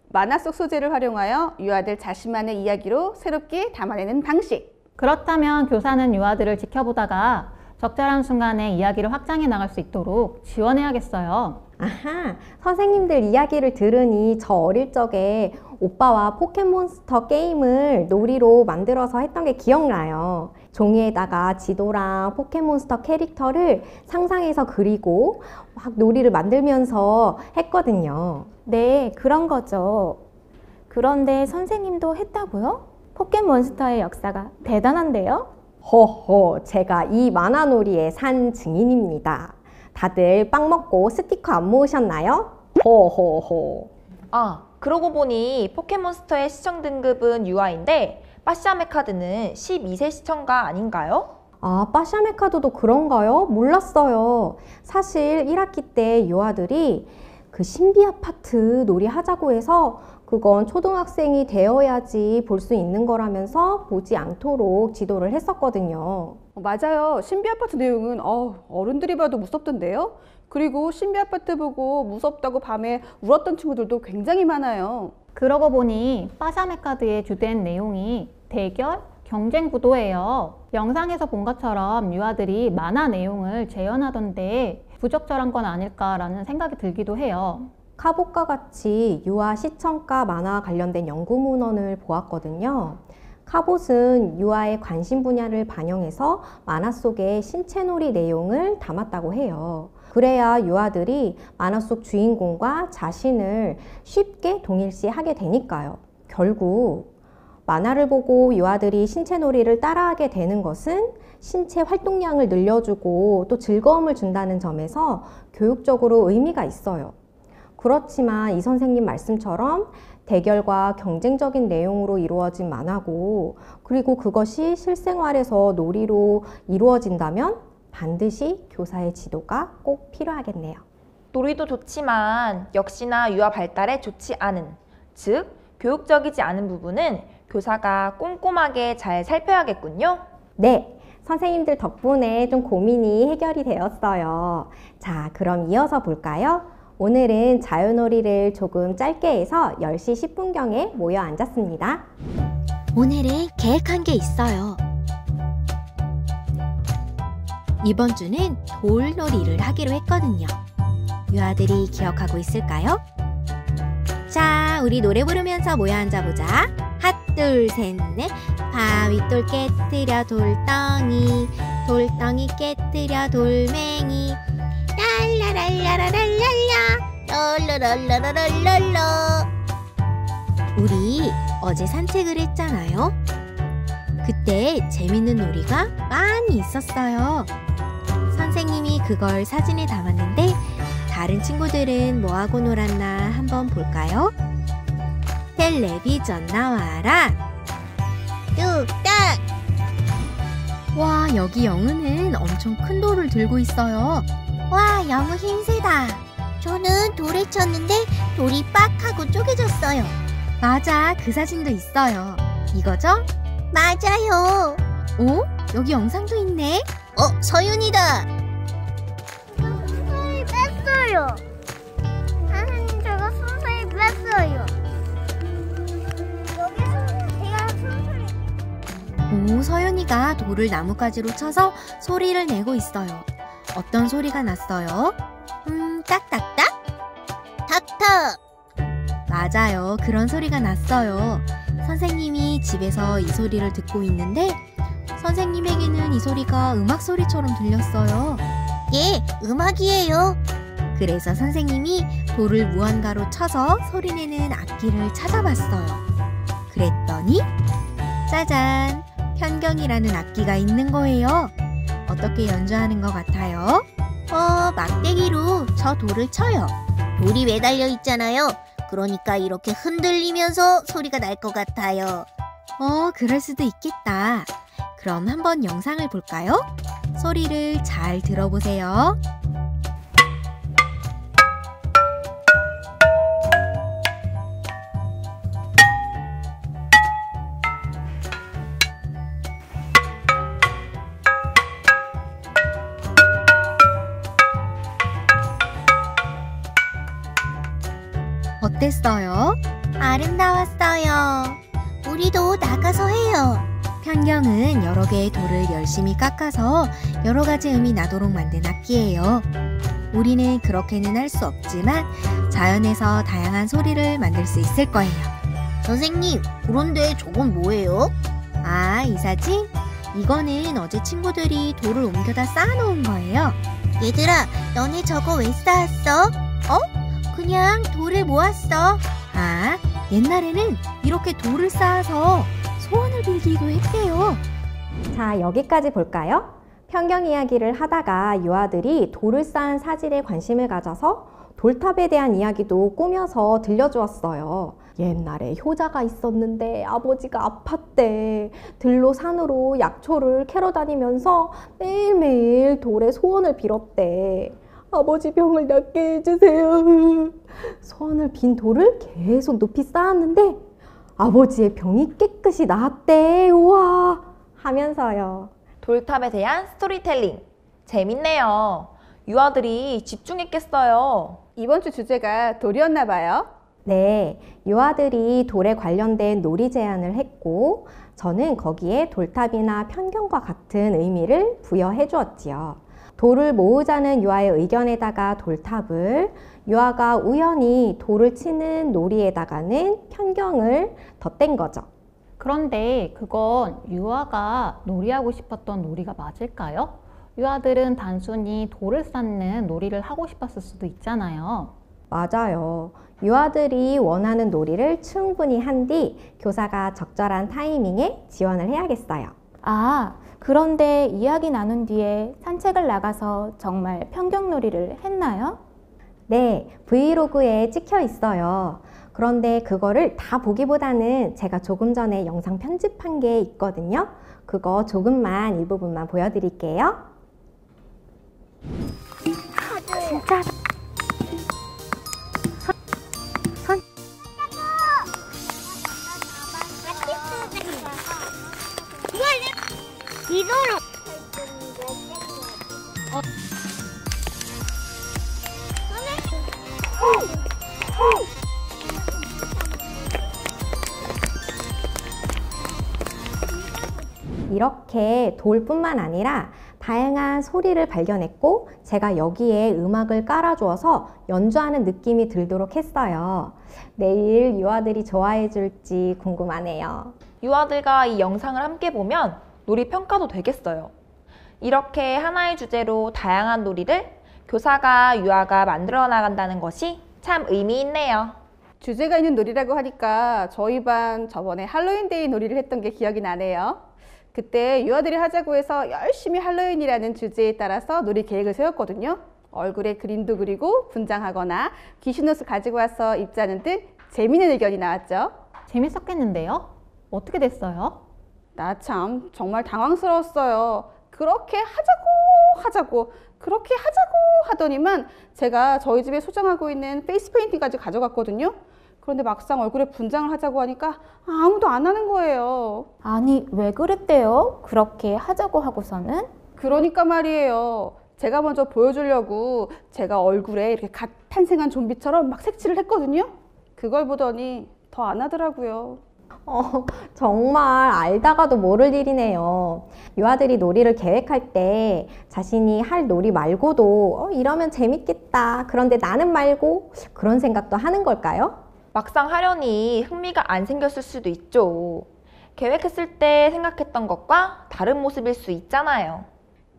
만화 속 소재를 활용하여 유아들 자신만의 이야기로 새롭게 담아내는 방식. 그렇다면 교사는 유아들을 지켜보다가 적절한 순간에 이야기를 확장해 나갈 수 있도록 지원해야겠어요. 아하, 선생님들 이야기를 들으니 저 어릴 적에 오빠와 포켓몬스터 게임을 놀이로 만들어서 했던 게 기억나요. 종이에다가 지도랑 포켓몬스터 캐릭터를 상상해서 그리고 막 놀이를 만들면서 했거든요. 네, 그런 거죠. 그런데 선생님도 했다고요? 포켓몬스터의 역사가 대단한데요? 허허, 제가 이 만화놀이의 산 증인입니다. 다들 빵 먹고 스티커 안 모으셨나요? 호호호. 아, 그러고 보니 포켓몬스터의 시청 등급은 유아인데 빠샤메카드는 12세 시청가 아닌가요? 아, 빠샤메카드도 그런가요? 몰랐어요. 사실 1학기 때 유아들이 그 신비 아파트 놀이 하자고 해서 그건 초등학생이 되어야지 볼 수 있는 거라면서 보지 않도록 지도를 했었거든요. 맞아요. 신비 아파트 내용은 어른들이 봐도 무섭던데요. 그리고 신비 아파트 보고 무섭다고 밤에 울었던 친구들도 굉장히 많아요. 그러고 보니 빠샤메카드의 주된 내용이 대결, 경쟁 구도예요. 영상에서 본 것처럼 유아들이 만화 내용을 재현하던데 부적절한 건 아닐까라는 생각이 들기도 해요. 카봇과 같이 유아 시청가 만화와 관련된 연구 문헌을 보았거든요. 카봇은 유아의 관심 분야를 반영해서 만화 속의 신체놀이 내용을 담았다고 해요. 그래야 유아들이 만화 속 주인공과 자신을 쉽게 동일시하게 되니까요. 결국 만화를 보고 유아들이 신체놀이를 따라하게 되는 것은 신체 활동량을 늘려주고 또 즐거움을 준다는 점에서 교육적으로 의미가 있어요. 그렇지만 이 선생님 말씀처럼 대결과 경쟁적인 내용으로 이루어진 만화고 그리고 그것이 실생활에서 놀이로 이루어진다면 반드시 교사의 지도가 꼭 필요하겠네요. 놀이도 좋지만 역시나 유아 발달에 좋지 않은, 즉 교육적이지 않은 부분은 교사가 꼼꼼하게 잘 살펴야겠군요. 네, 선생님들 덕분에 좀 고민이 해결이 되었어요. 자, 그럼 이어서 볼까요? 오늘은 자유놀이를 조금 짧게 해서 10시 10분경에 모여 앉았습니다. 오늘은 계획한 게 있어요. 이번 주는 돌놀이를 하기로 했거든요. 유아들이 기억하고 있을까요? 자, 우리 노래 부르면서 모여 앉아보자. 둘, 셋, 넷. 바위돌 깨뜨려 돌덩이, 돌덩이 깨뜨려 돌멩이. 랄라랄라라랄랄라, 랄라랄라랄랄라. 우리 어제 산책을 했잖아요. 그때 재밌는 놀이가 많이 있었어요. 선생님이 그걸 사진에 담았는데 다른 친구들은 뭐하고 놀았나 한번 볼까요? 텔레비전 나와라. 뚝딱. 와, 여기 영우는 엄청 큰 돌을 들고 있어요. 와, 영우 힘세다. 저는 돌에 쳤는데 돌이 빡 하고 쪼개졌어요. 맞아, 그 사진도 있어요. 이거죠? 맞아요. 오? 여기 영상도 있네. 서윤이다. 선생님 뺐어요. 선생님, 제가 선생님 뺐어요. 여기 제가 선생님. 오, 서윤이가 선생님이가 돌을 나뭇가지로 쳐서 소리를 내고 있어요. 어떤 소리가 났어요? 딱딱딱? 탁탁. 맞아요. 그런 소리가 났어요. 선생님이 집에서 이 소리를 듣고 있는데 선생님에게는 이 소리가 음악 소리처럼 들렸어요. 예, 음악이에요. 그래서 선생님이 돌을 무언가로 쳐서 소리내는 악기를 찾아봤어요. 그랬더니 짜잔! 편경이라는 악기가 있는 거예요. 어떻게 연주하는 것 같아요? 막대기로 저 돌을 쳐요. 돌이 매달려 있잖아요. 그러니까 이렇게 흔들리면서 소리가 날 것 같아요. 그럴 수도 있겠다. 그럼 한번 영상을 볼까요? 소리를 잘 들어보세요. 어땠어요? 아름다웠어요. 우리도 나가서 해요. 편경은 여러 개의 돌을 열심히 깎아서 여러 가지 음이 나도록 만든 악기예요. 우리는 그렇게는 할 수 없지만 자연에서 다양한 소리를 만들 수 있을 거예요. 선생님, 그런데 저건 뭐예요? 아, 이 사진? 이거는 어제 친구들이 돌을 옮겨다 쌓아놓은 거예요. 얘들아, 너네 저거 왜 쌓았어? 그냥 돌을 모았어. 아, 옛날에는 이렇게 돌을 쌓아서 소원을 빌기도 했대요. 자, 여기까지 볼까요? 편경 이야기를 하다가 유아들이 돌을 쌓은 사진에 관심을 가져서 돌탑에 대한 이야기도 꾸며서 들려주었어요. 옛날에 효자가 있었는데 아버지가 아팠대. 들로 산으로 약초를 캐러 다니면서 매일매일 돌에 소원을 빌었대. 아버지 병을 낫게 해주세요. 소원을 빈 돌을 계속 높이 쌓았는데 아버지의 병이 깨끗이 나았대. 우와 하면서요. 돌탑에 대한 스토리텔링 재밌네요. 유아들이 집중했겠어요. 이번 주 주제가 돌이었나 봐요. 네, 유아들이 돌에 관련된 놀이 제안을 했고 저는 거기에 돌탑이나 편경과 같은 의미를 부여해 주었지요. 돌을 모으자는 유아의 의견에다가 돌탑을, 유아가 우연히 돌을 치는 놀이에다가는 편경을 덧댄 거죠. 그런데 그건 유아가 놀이하고 싶었던 놀이가 맞을까요? 유아들은 단순히 돌을 쌓는 놀이를 하고 싶었을 수도 있잖아요. 맞아요. 유아들이 원하는 놀이를 충분히 한 뒤 교사가 적절한 타이밍에 지원을 해야겠어요. 그런데 이야기 나눈 뒤에 산책을 나가서 정말 편경놀이를 했나요? 네, 브이로그에 찍혀 있어요. 그런데 그거를 다 보기보다는 제가 조금 전에 영상 편집한 게 있거든요. 그거 조금만 일부분만 보여드릴게요. 진짜 이거로 이렇게 돌뿐만 아니라 다양한 소리를 발견했고 제가 여기에 음악을 깔아주어서 연주하는 느낌이 들도록 했어요. 내일 유아들이 좋아해 줄지 궁금하네요. 유아들과 이 영상을 함께 보면 놀이 평가도 되겠어요. 이렇게 하나의 주제로 다양한 놀이를 교사가 유아가 만들어 나간다는 것이 참 의미 있네요. 주제가 있는 놀이라고 하니까 저희 반 저번에 할로윈데이 놀이를 했던 게 기억이 나네요. 그때 유아들이 하자고 해서 열심히 할로윈이라는 주제에 따라서 놀이 계획을 세웠거든요. 얼굴에 그림도 그리고 분장하거나 귀신 옷을 가지고 와서 입자는 등 재미있는 의견이 나왔죠. 재밌었겠는데요? 어떻게 됐어요? 나 참 정말 당황스러웠어요. 그렇게 하자고 하더니만 제가 저희 집에 소장하고 있는 페이스 페인팅까지 가져갔거든요. 그런데 막상 얼굴에 분장을 하자고 하니까 아무도 안 하는 거예요. 아니, 왜 그랬대요? 그렇게 하자고 하고서는? 그러니까 말이에요. 제가 먼저 보여주려고 제가 얼굴에 이렇게 갓 탄생한 좀비처럼 막 색칠을 했거든요. 그걸 보더니 더 안 하더라고요. 정말 알다가도 모를 일이네요. 유아들이 놀이를 계획할 때 자신이 할 놀이 말고도 이러면 재밌겠다. 그런데 나는 말고 그런 생각도 하는 걸까요? 막상 하려니 흥미가 안 생겼을 수도 있죠. 계획했을 때 생각했던 것과 다른 모습일 수 있잖아요.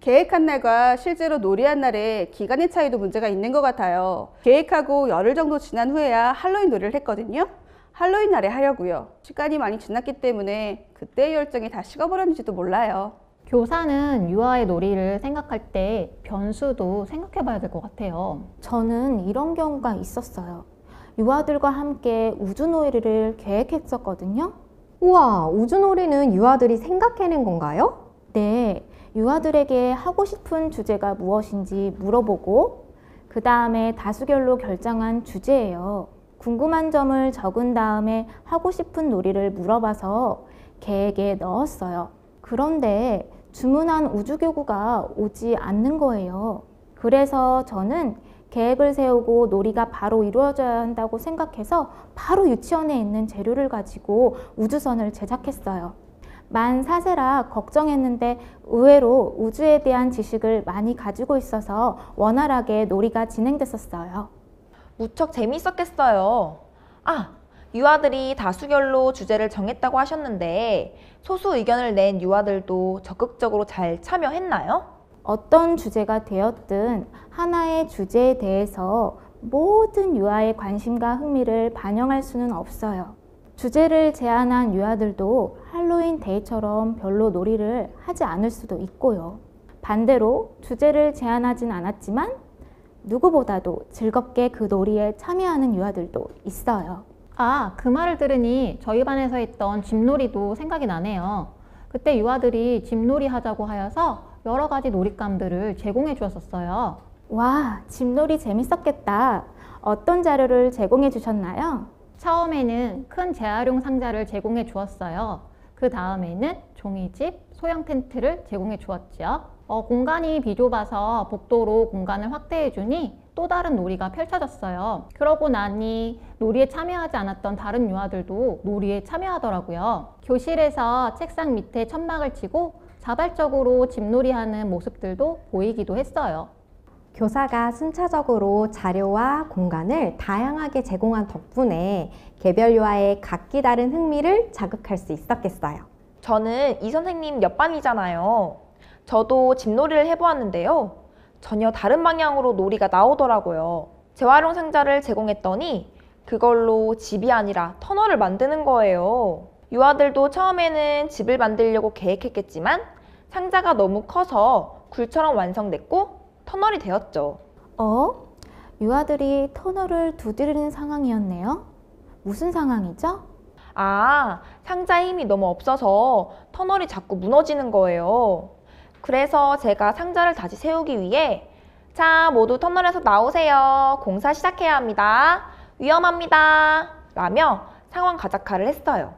계획한 날과 실제로 놀이한 날에 기간의 차이도 문제가 있는 것 같아요. 계획하고 열흘 정도 지난 후에야 할로윈 놀이를 했거든요. 할로윈 날에 하려고요. 시간이 많이 지났기 때문에 그때의 열정이 다 식어버렸는지도 몰라요. 교사는 유아의 놀이를 생각할 때 변수도 생각해 봐야 될 것 같아요. 저는 이런 경우가 있었어요. 유아들과 함께 우주놀이를 계획했었거든요. 우와, 우주놀이는 유아들이 생각해낸 건가요? 네, 유아들에게 하고 싶은 주제가 무엇인지 물어보고 그 다음에 다수결로 결정한 주제예요. 궁금한 점을 적은 다음에 하고 싶은 놀이를 물어봐서 계획에 넣었어요. 그런데 주문한 우주교구가 오지 않는 거예요. 그래서 저는 계획을 세우고 놀이가 바로 이루어져야 한다고 생각해서 바로 유치원에 있는 재료를 가지고 우주선을 제작했어요. 만 4세라 걱정했는데 의외로 우주에 대한 지식을 많이 가지고 있어서 원활하게 놀이가 진행됐었어요. 무척 재미있었겠어요. 유아들이 다수결로 주제를 정했다고 하셨는데 소수 의견을 낸 유아들도 적극적으로 잘 참여했나요? 어떤 주제가 되었든 하나의 주제에 대해서 모든 유아의 관심과 흥미를 반영할 수는 없어요. 주제를 제안한 유아들도 할로윈 데이처럼 별로 놀이를 하지 않을 수도 있고요. 반대로 주제를 제안하진 않았지만 누구보다도 즐겁게 그 놀이에 참여하는 유아들도 있어요. 그 말을 들으니 저희 반에서 했던 집놀이도 생각이 나네요. 그때 유아들이 집놀이 하자고 하여서 여러 가지 놀잇감들을 제공해 주었어요. 와, 집놀이 재밌었겠다. 어떤 자료를 제공해 주셨나요? 처음에는 큰 재활용 상자를 제공해 주었어요. 그 다음에는 종이집, 소형 텐트를 제공해 주었죠. 공간이 비좁아서 복도로 공간을 확대해 주니 또 다른 놀이가 펼쳐졌어요. 그러고 나니 놀이에 참여하지 않았던 다른 유아들도 놀이에 참여하더라고요. 교실에서 책상 밑에 천막을 치고 자발적으로 집놀이하는 모습들도 보이기도 했어요. 교사가 순차적으로 자료와 공간을 다양하게 제공한 덕분에 개별 유아의 각기 다른 흥미를 자극할 수 있었겠어요. 저는 이 선생님 옆반이잖아요. 저도 집놀이를 해보았는데요. 전혀 다른 방향으로 놀이가 나오더라고요. 재활용 상자를 제공했더니 그걸로 집이 아니라 터널을 만드는 거예요. 유아들도 처음에는 집을 만들려고 계획했겠지만 상자가 너무 커서 굴처럼 완성됐고 터널이 되었죠. 유아들이 터널을 두드리는 상황이었네요. 무슨 상황이죠? 상자에 힘이 너무 없어서 터널이 자꾸 무너지는 거예요. 그래서 제가 상자를 다시 세우기 위해 자, 모두 터널에서 나오세요. 공사 시작해야 합니다. 위험합니다. 라며 상황 가작화를 했어요.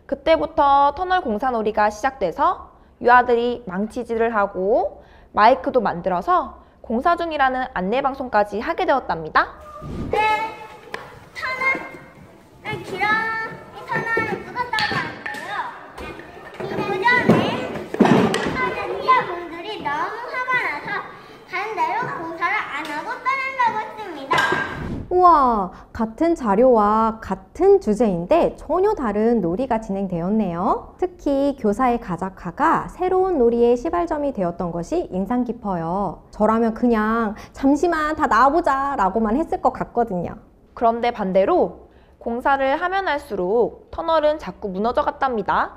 그때부터 터널 공사 놀이가 시작돼서 유아들이 망치질을 하고 마이크도 만들어서 공사 중이라는 안내방송까지 하게 되었답니다. 네, 터널 길어. 이 터널을 누가 따고 왔어요? 그 전에 유아분들이 너무 화가 나서 반대로 공사를 안 하고 떠난다고 했습니다. 우와, 같은 자료와 같은 주제인데 전혀 다른 놀이가 진행되었네요. 특히 교사의 가작화가 새로운 놀이의 시발점이 되었던 것이 인상 깊어요. 저라면 그냥 잠시만 다 나와보자 라고만 했을 것 같거든요. 그런데 반대로 공사를 하면 할수록 터널은 자꾸 무너져 갔답니다.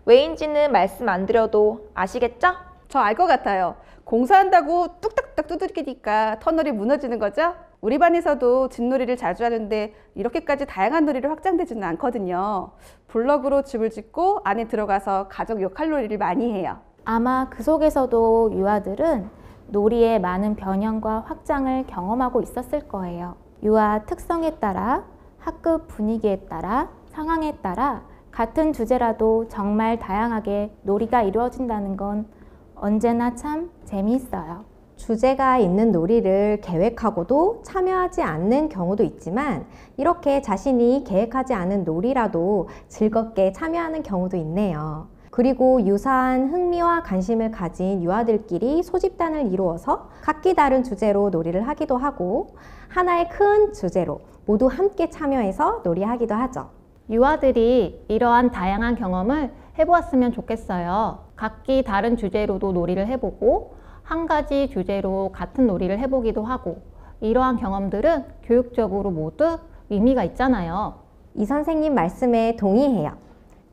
왜인지는 말씀 안 드려도 아시겠죠? 저 알 것 같아요. 공사한다고 뚝딱뚝딱 두들기니까 터널이 무너지는 거죠? 우리 반에서도 집놀이를 자주 하는데 이렇게까지 다양한 놀이를 확장되지는 않거든요. 블럭으로 집을 짓고 안에 들어가서 가족 역할놀이를 많이 해요. 아마 그 속에서도 유아들은 놀이의 많은 변형과 확장을 경험하고 있었을 거예요. 유아 특성에 따라, 학급 분위기에 따라, 상황에 따라 같은 주제라도 정말 다양하게 놀이가 이루어진다는 건 언제나 참 재미있어요. 주제가 있는 놀이를 계획하고도 참여하지 않는 경우도 있지만 이렇게 자신이 계획하지 않은 놀이라도 즐겁게 참여하는 경우도 있네요. 그리고 유사한 흥미와 관심을 가진 유아들끼리 소집단을 이루어서 각기 다른 주제로 놀이를 하기도 하고 하나의 큰 주제로 모두 함께 참여해서 놀이하기도 하죠. 유아들이 이러한 다양한 경험을 해보았으면 좋겠어요. 각기 다른 주제로도 놀이를 해보고 한 가지 주제로 같은 놀이를 해보기도 하고 이러한 경험들은 교육적으로 모두 의미가 있잖아요. 이 선생님 말씀에 동의해요.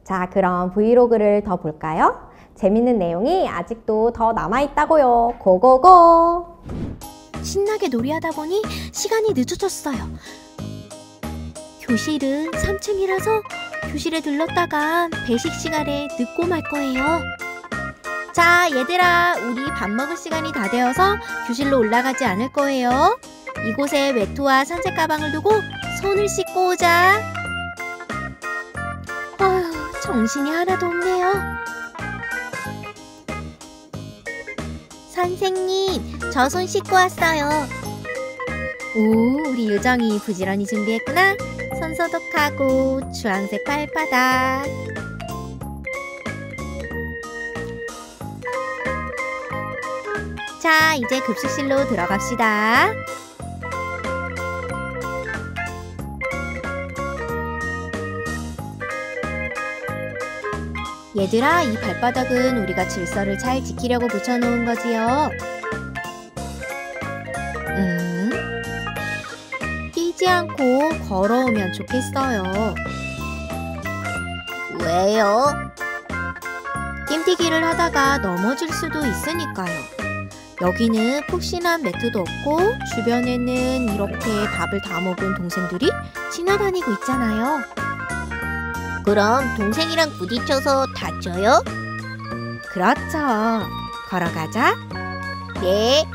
자, 그럼 브이로그를 더 볼까요? 재밌는 내용이 아직도 더 남아있다고요. 고고고! 신나게 놀이하다 보니 시간이 늦어졌어요. 교실은 3층이라서 교실에 들렀다가 배식 시간에 늦고 말 거예요. 자, 얘들아, 우리 밥 먹을 시간이 다 되어서 교실로 올라가지 않을 거예요. 이곳에 외투와 산책 가방을 두고 손을 씻고 오자. 어휴, 정신이 하나도 없네요. 선생님, 저 손 씻고 왔어요. 오, 우리 요정이 부지런히 준비했구나. 손 소독하고 주황색 발바닥. 자, 이제 급식실로 들어갑시다. 얘들아, 이 발바닥은 우리가 질서를 잘 지키려고 붙여놓은 거지요. 뛰지 않고 걸어오면 좋겠어요. 왜요? 뜀뛰기를 하다가 넘어질 수도 있으니까요. 여기는 푹신한 매트도 없고 주변에는 이렇게 밥을 다 먹은 동생들이 지나다니고 있잖아요. 그럼 동생이랑 부딪혀서 다쳐요? 그렇죠. 걸어가자. 네.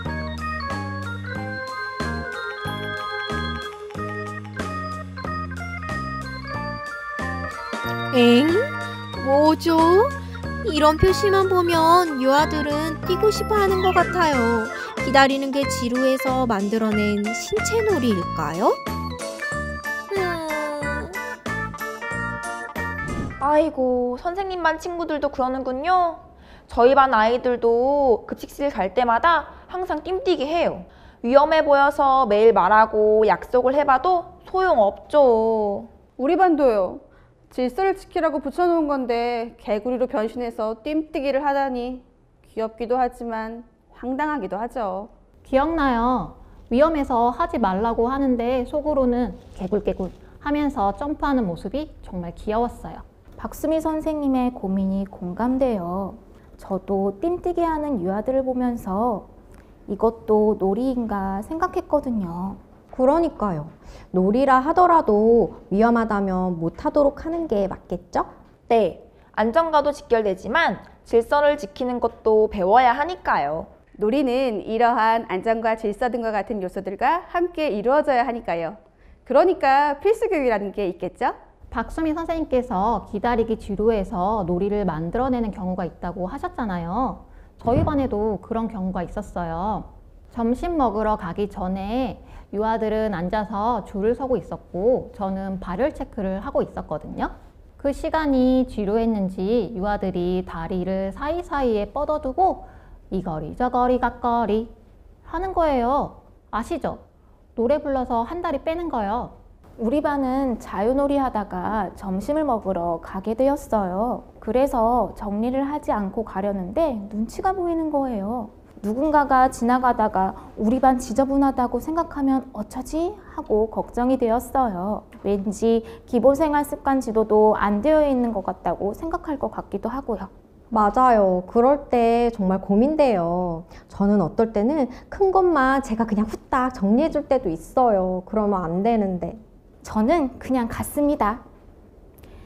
엥? 뭐죠? 이런 표시만 보면 유아들은 뛰고 싶어 하는 것 같아요. 기다리는 게 지루해서 만들어낸 신체 놀이일까요? 아이고, 선생님 반 친구들도 그러는군요. 저희 반 아이들도 급식실 갈 때마다 항상 뜀뛰기 해요. 위험해 보여서 매일 말하고 약속을 해봐도 소용없죠. 우리 반도요. 질서를 지키라고 붙여놓은 건데 개구리로 변신해서 뜀뛰기를 하다니 귀엽기도 하지만 황당하기도 하죠. 기억나요. 위험해서 하지 말라고 하는데 속으로는 개굴개굴 하면서 점프하는 모습이 정말 귀여웠어요. 박수미 선생님의 고민이 공감돼요. 저도 뜀뛰기 하는 유아들을 보면서 이것도 놀이인가 생각했거든요. 그러니까요. 놀이라 하더라도 위험하다면 못하도록 하는 게 맞겠죠? 네, 안전과도 직결되지만 질서를 지키는 것도 배워야 하니까요. 놀이는 이러한 안전과 질서 등과 같은 요소들과 함께 이루어져야 하니까요. 그러니까 필수 교육이라는 게 있겠죠? 박수미 선생님께서 기다리기 지루해서 놀이를 만들어내는 경우가 있다고 하셨잖아요. 저희 반에도 그런 경우가 있었어요. 점심 먹으러 가기 전에 유아들은 앉아서 줄을 서고 있었고 저는 발열 체크를 하고 있었거든요. 그 시간이 지루했는지 유아들이 다리를 사이사이에 뻗어두고 이거리 저거리 갓거리 하는 거예요. 아시죠? 노래 불러서 한 다리 빼는 거요. 우리 반은 자유놀이 하다가 점심을 먹으러 가게 되었어요. 그래서 정리를 하지 않고 가려는데 눈치가 보이는 거예요. 누군가가 지나가다가 우리 반 지저분하다고 생각하면 어쩌지? 하고 걱정이 되었어요. 왠지 기본생활 습관 지도도 안 되어 있는 것 같다고 생각할 것 같기도 하고요. 맞아요. 그럴 때 정말 고민돼요. 저는 어떨 때는 큰 것만 제가 그냥 후딱 정리해 줄 때도 있어요. 그러면 안 되는데. 저는 그냥 갔습니다.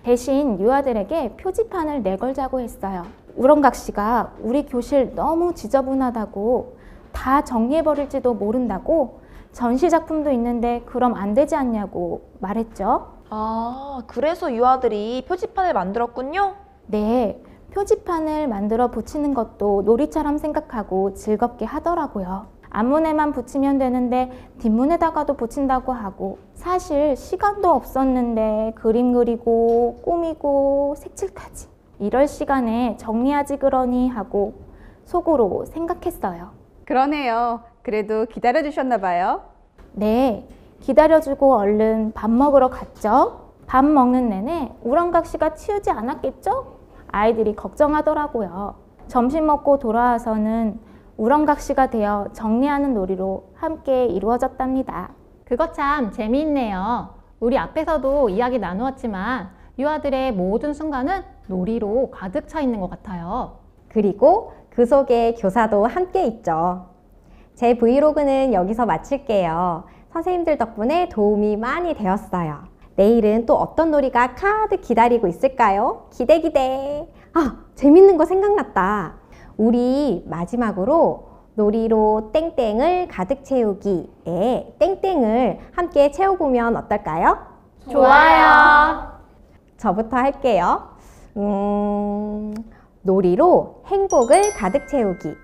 대신 유아들에게 표지판을 내걸자고 했어요. 우렁각 씨가 우리 교실 너무 지저분하다고 다 정리해버릴지도 모른다고 전시작품도 있는데 그럼 안 되지 않냐고 말했죠. 아, 그래서 유아들이 표지판을 만들었군요? 네, 표지판을 만들어 붙이는 것도 놀이처럼 생각하고 즐겁게 하더라고요. 앞문에만 붙이면 되는데 뒷문에다가도 붙인다고 하고, 사실 시간도 없었는데 그림 그리고 꾸미고 색칠까지 이럴 시간에 정리하지 그러니 하고 속으로 생각했어요. 그러네요. 그래도 기다려주셨나 봐요. 네, 기다려주고 얼른 밥 먹으러 갔죠. 밥 먹는 내내 우렁각시가 치우지 않았겠죠? 아이들이 걱정하더라고요. 점심 먹고 돌아와서는 우렁각시가 되어 정리하는 놀이로 함께 이루어졌답니다. 그거 참 재미있네요. 우리 앞에서도 이야기 나누었지만 유아들의 모든 순간은 놀이로 가득 차 있는 것 같아요. 그리고 그 속에 교사도 함께 있죠. 제 브이로그는 여기서 마칠게요. 선생님들 덕분에 도움이 많이 되었어요. 내일은 또 어떤 놀이가 가득 기다리고 있을까요? 기대! 아, 재밌는 거 생각났다. 우리 마지막으로 놀이로 땡땡을 가득 채우기에 땡땡을 함께 채워보면 어떨까요? 좋아요. 저부터 할게요. 놀이로 행복을 가득 채우기.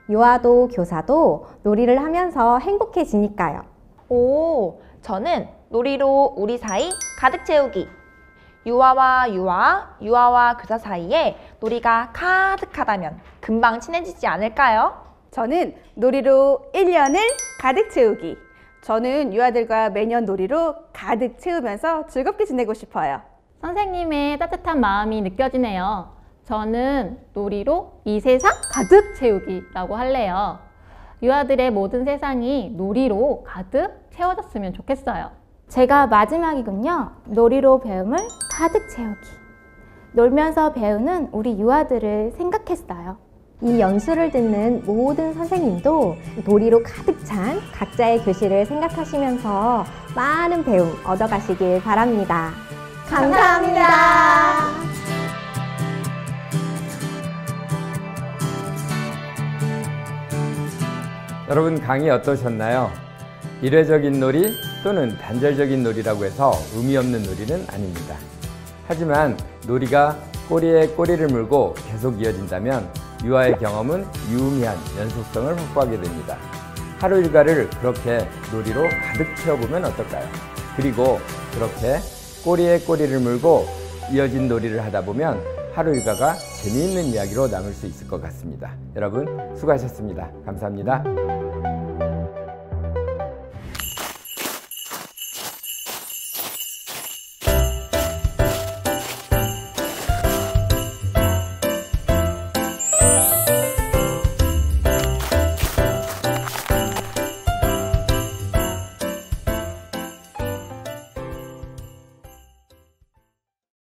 유아도 교사도 놀이를 하면서 행복해지니까요. 오, 저는 놀이로 우리 사이 가득 채우기. 유아와 유아, 유아와 교사 사이에 놀이가 가득하다면 금방 친해지지 않을까요? 저는 놀이로 1년을 가득 채우기. 저는 유아들과 매년 놀이로 가득 채우면서 즐겁게 지내고 싶어요. 선생님의 따뜻한 마음이 느껴지네요. 저는 놀이로 이 세상 가득 채우기라고 할래요. 유아들의 모든 세상이 놀이로 가득 채워졌으면 좋겠어요. 제가 마지막이군요. 놀이로 배움을 가득 채우기. 놀면서 배우는 우리 유아들을 생각했어요. 이 연수를 듣는 모든 선생님도 놀이로 가득 찬 각자의 교실을 생각하시면서 많은 배움 얻어가시길 바랍니다. 감사합니다. 여러분, 강의 어떠셨나요? 일회적인 놀이 또는 단절적인 놀이라고 해서 의미 없는 놀이는 아닙니다. 하지만 놀이가 꼬리에 꼬리를 물고 계속 이어진다면 유아의 경험은 유의미한 연속성을 확보하게 됩니다. 하루 일과를 그렇게 놀이로 가득 채워보면 어떨까요? 그리고 그렇게 꼬리에 꼬리를 물고 이어진 놀이를 하다 보면 하루 일과가 재미있는 이야기로 남을 수 있을 것 같습니다. 여러분 수고하셨습니다. 감사합니다.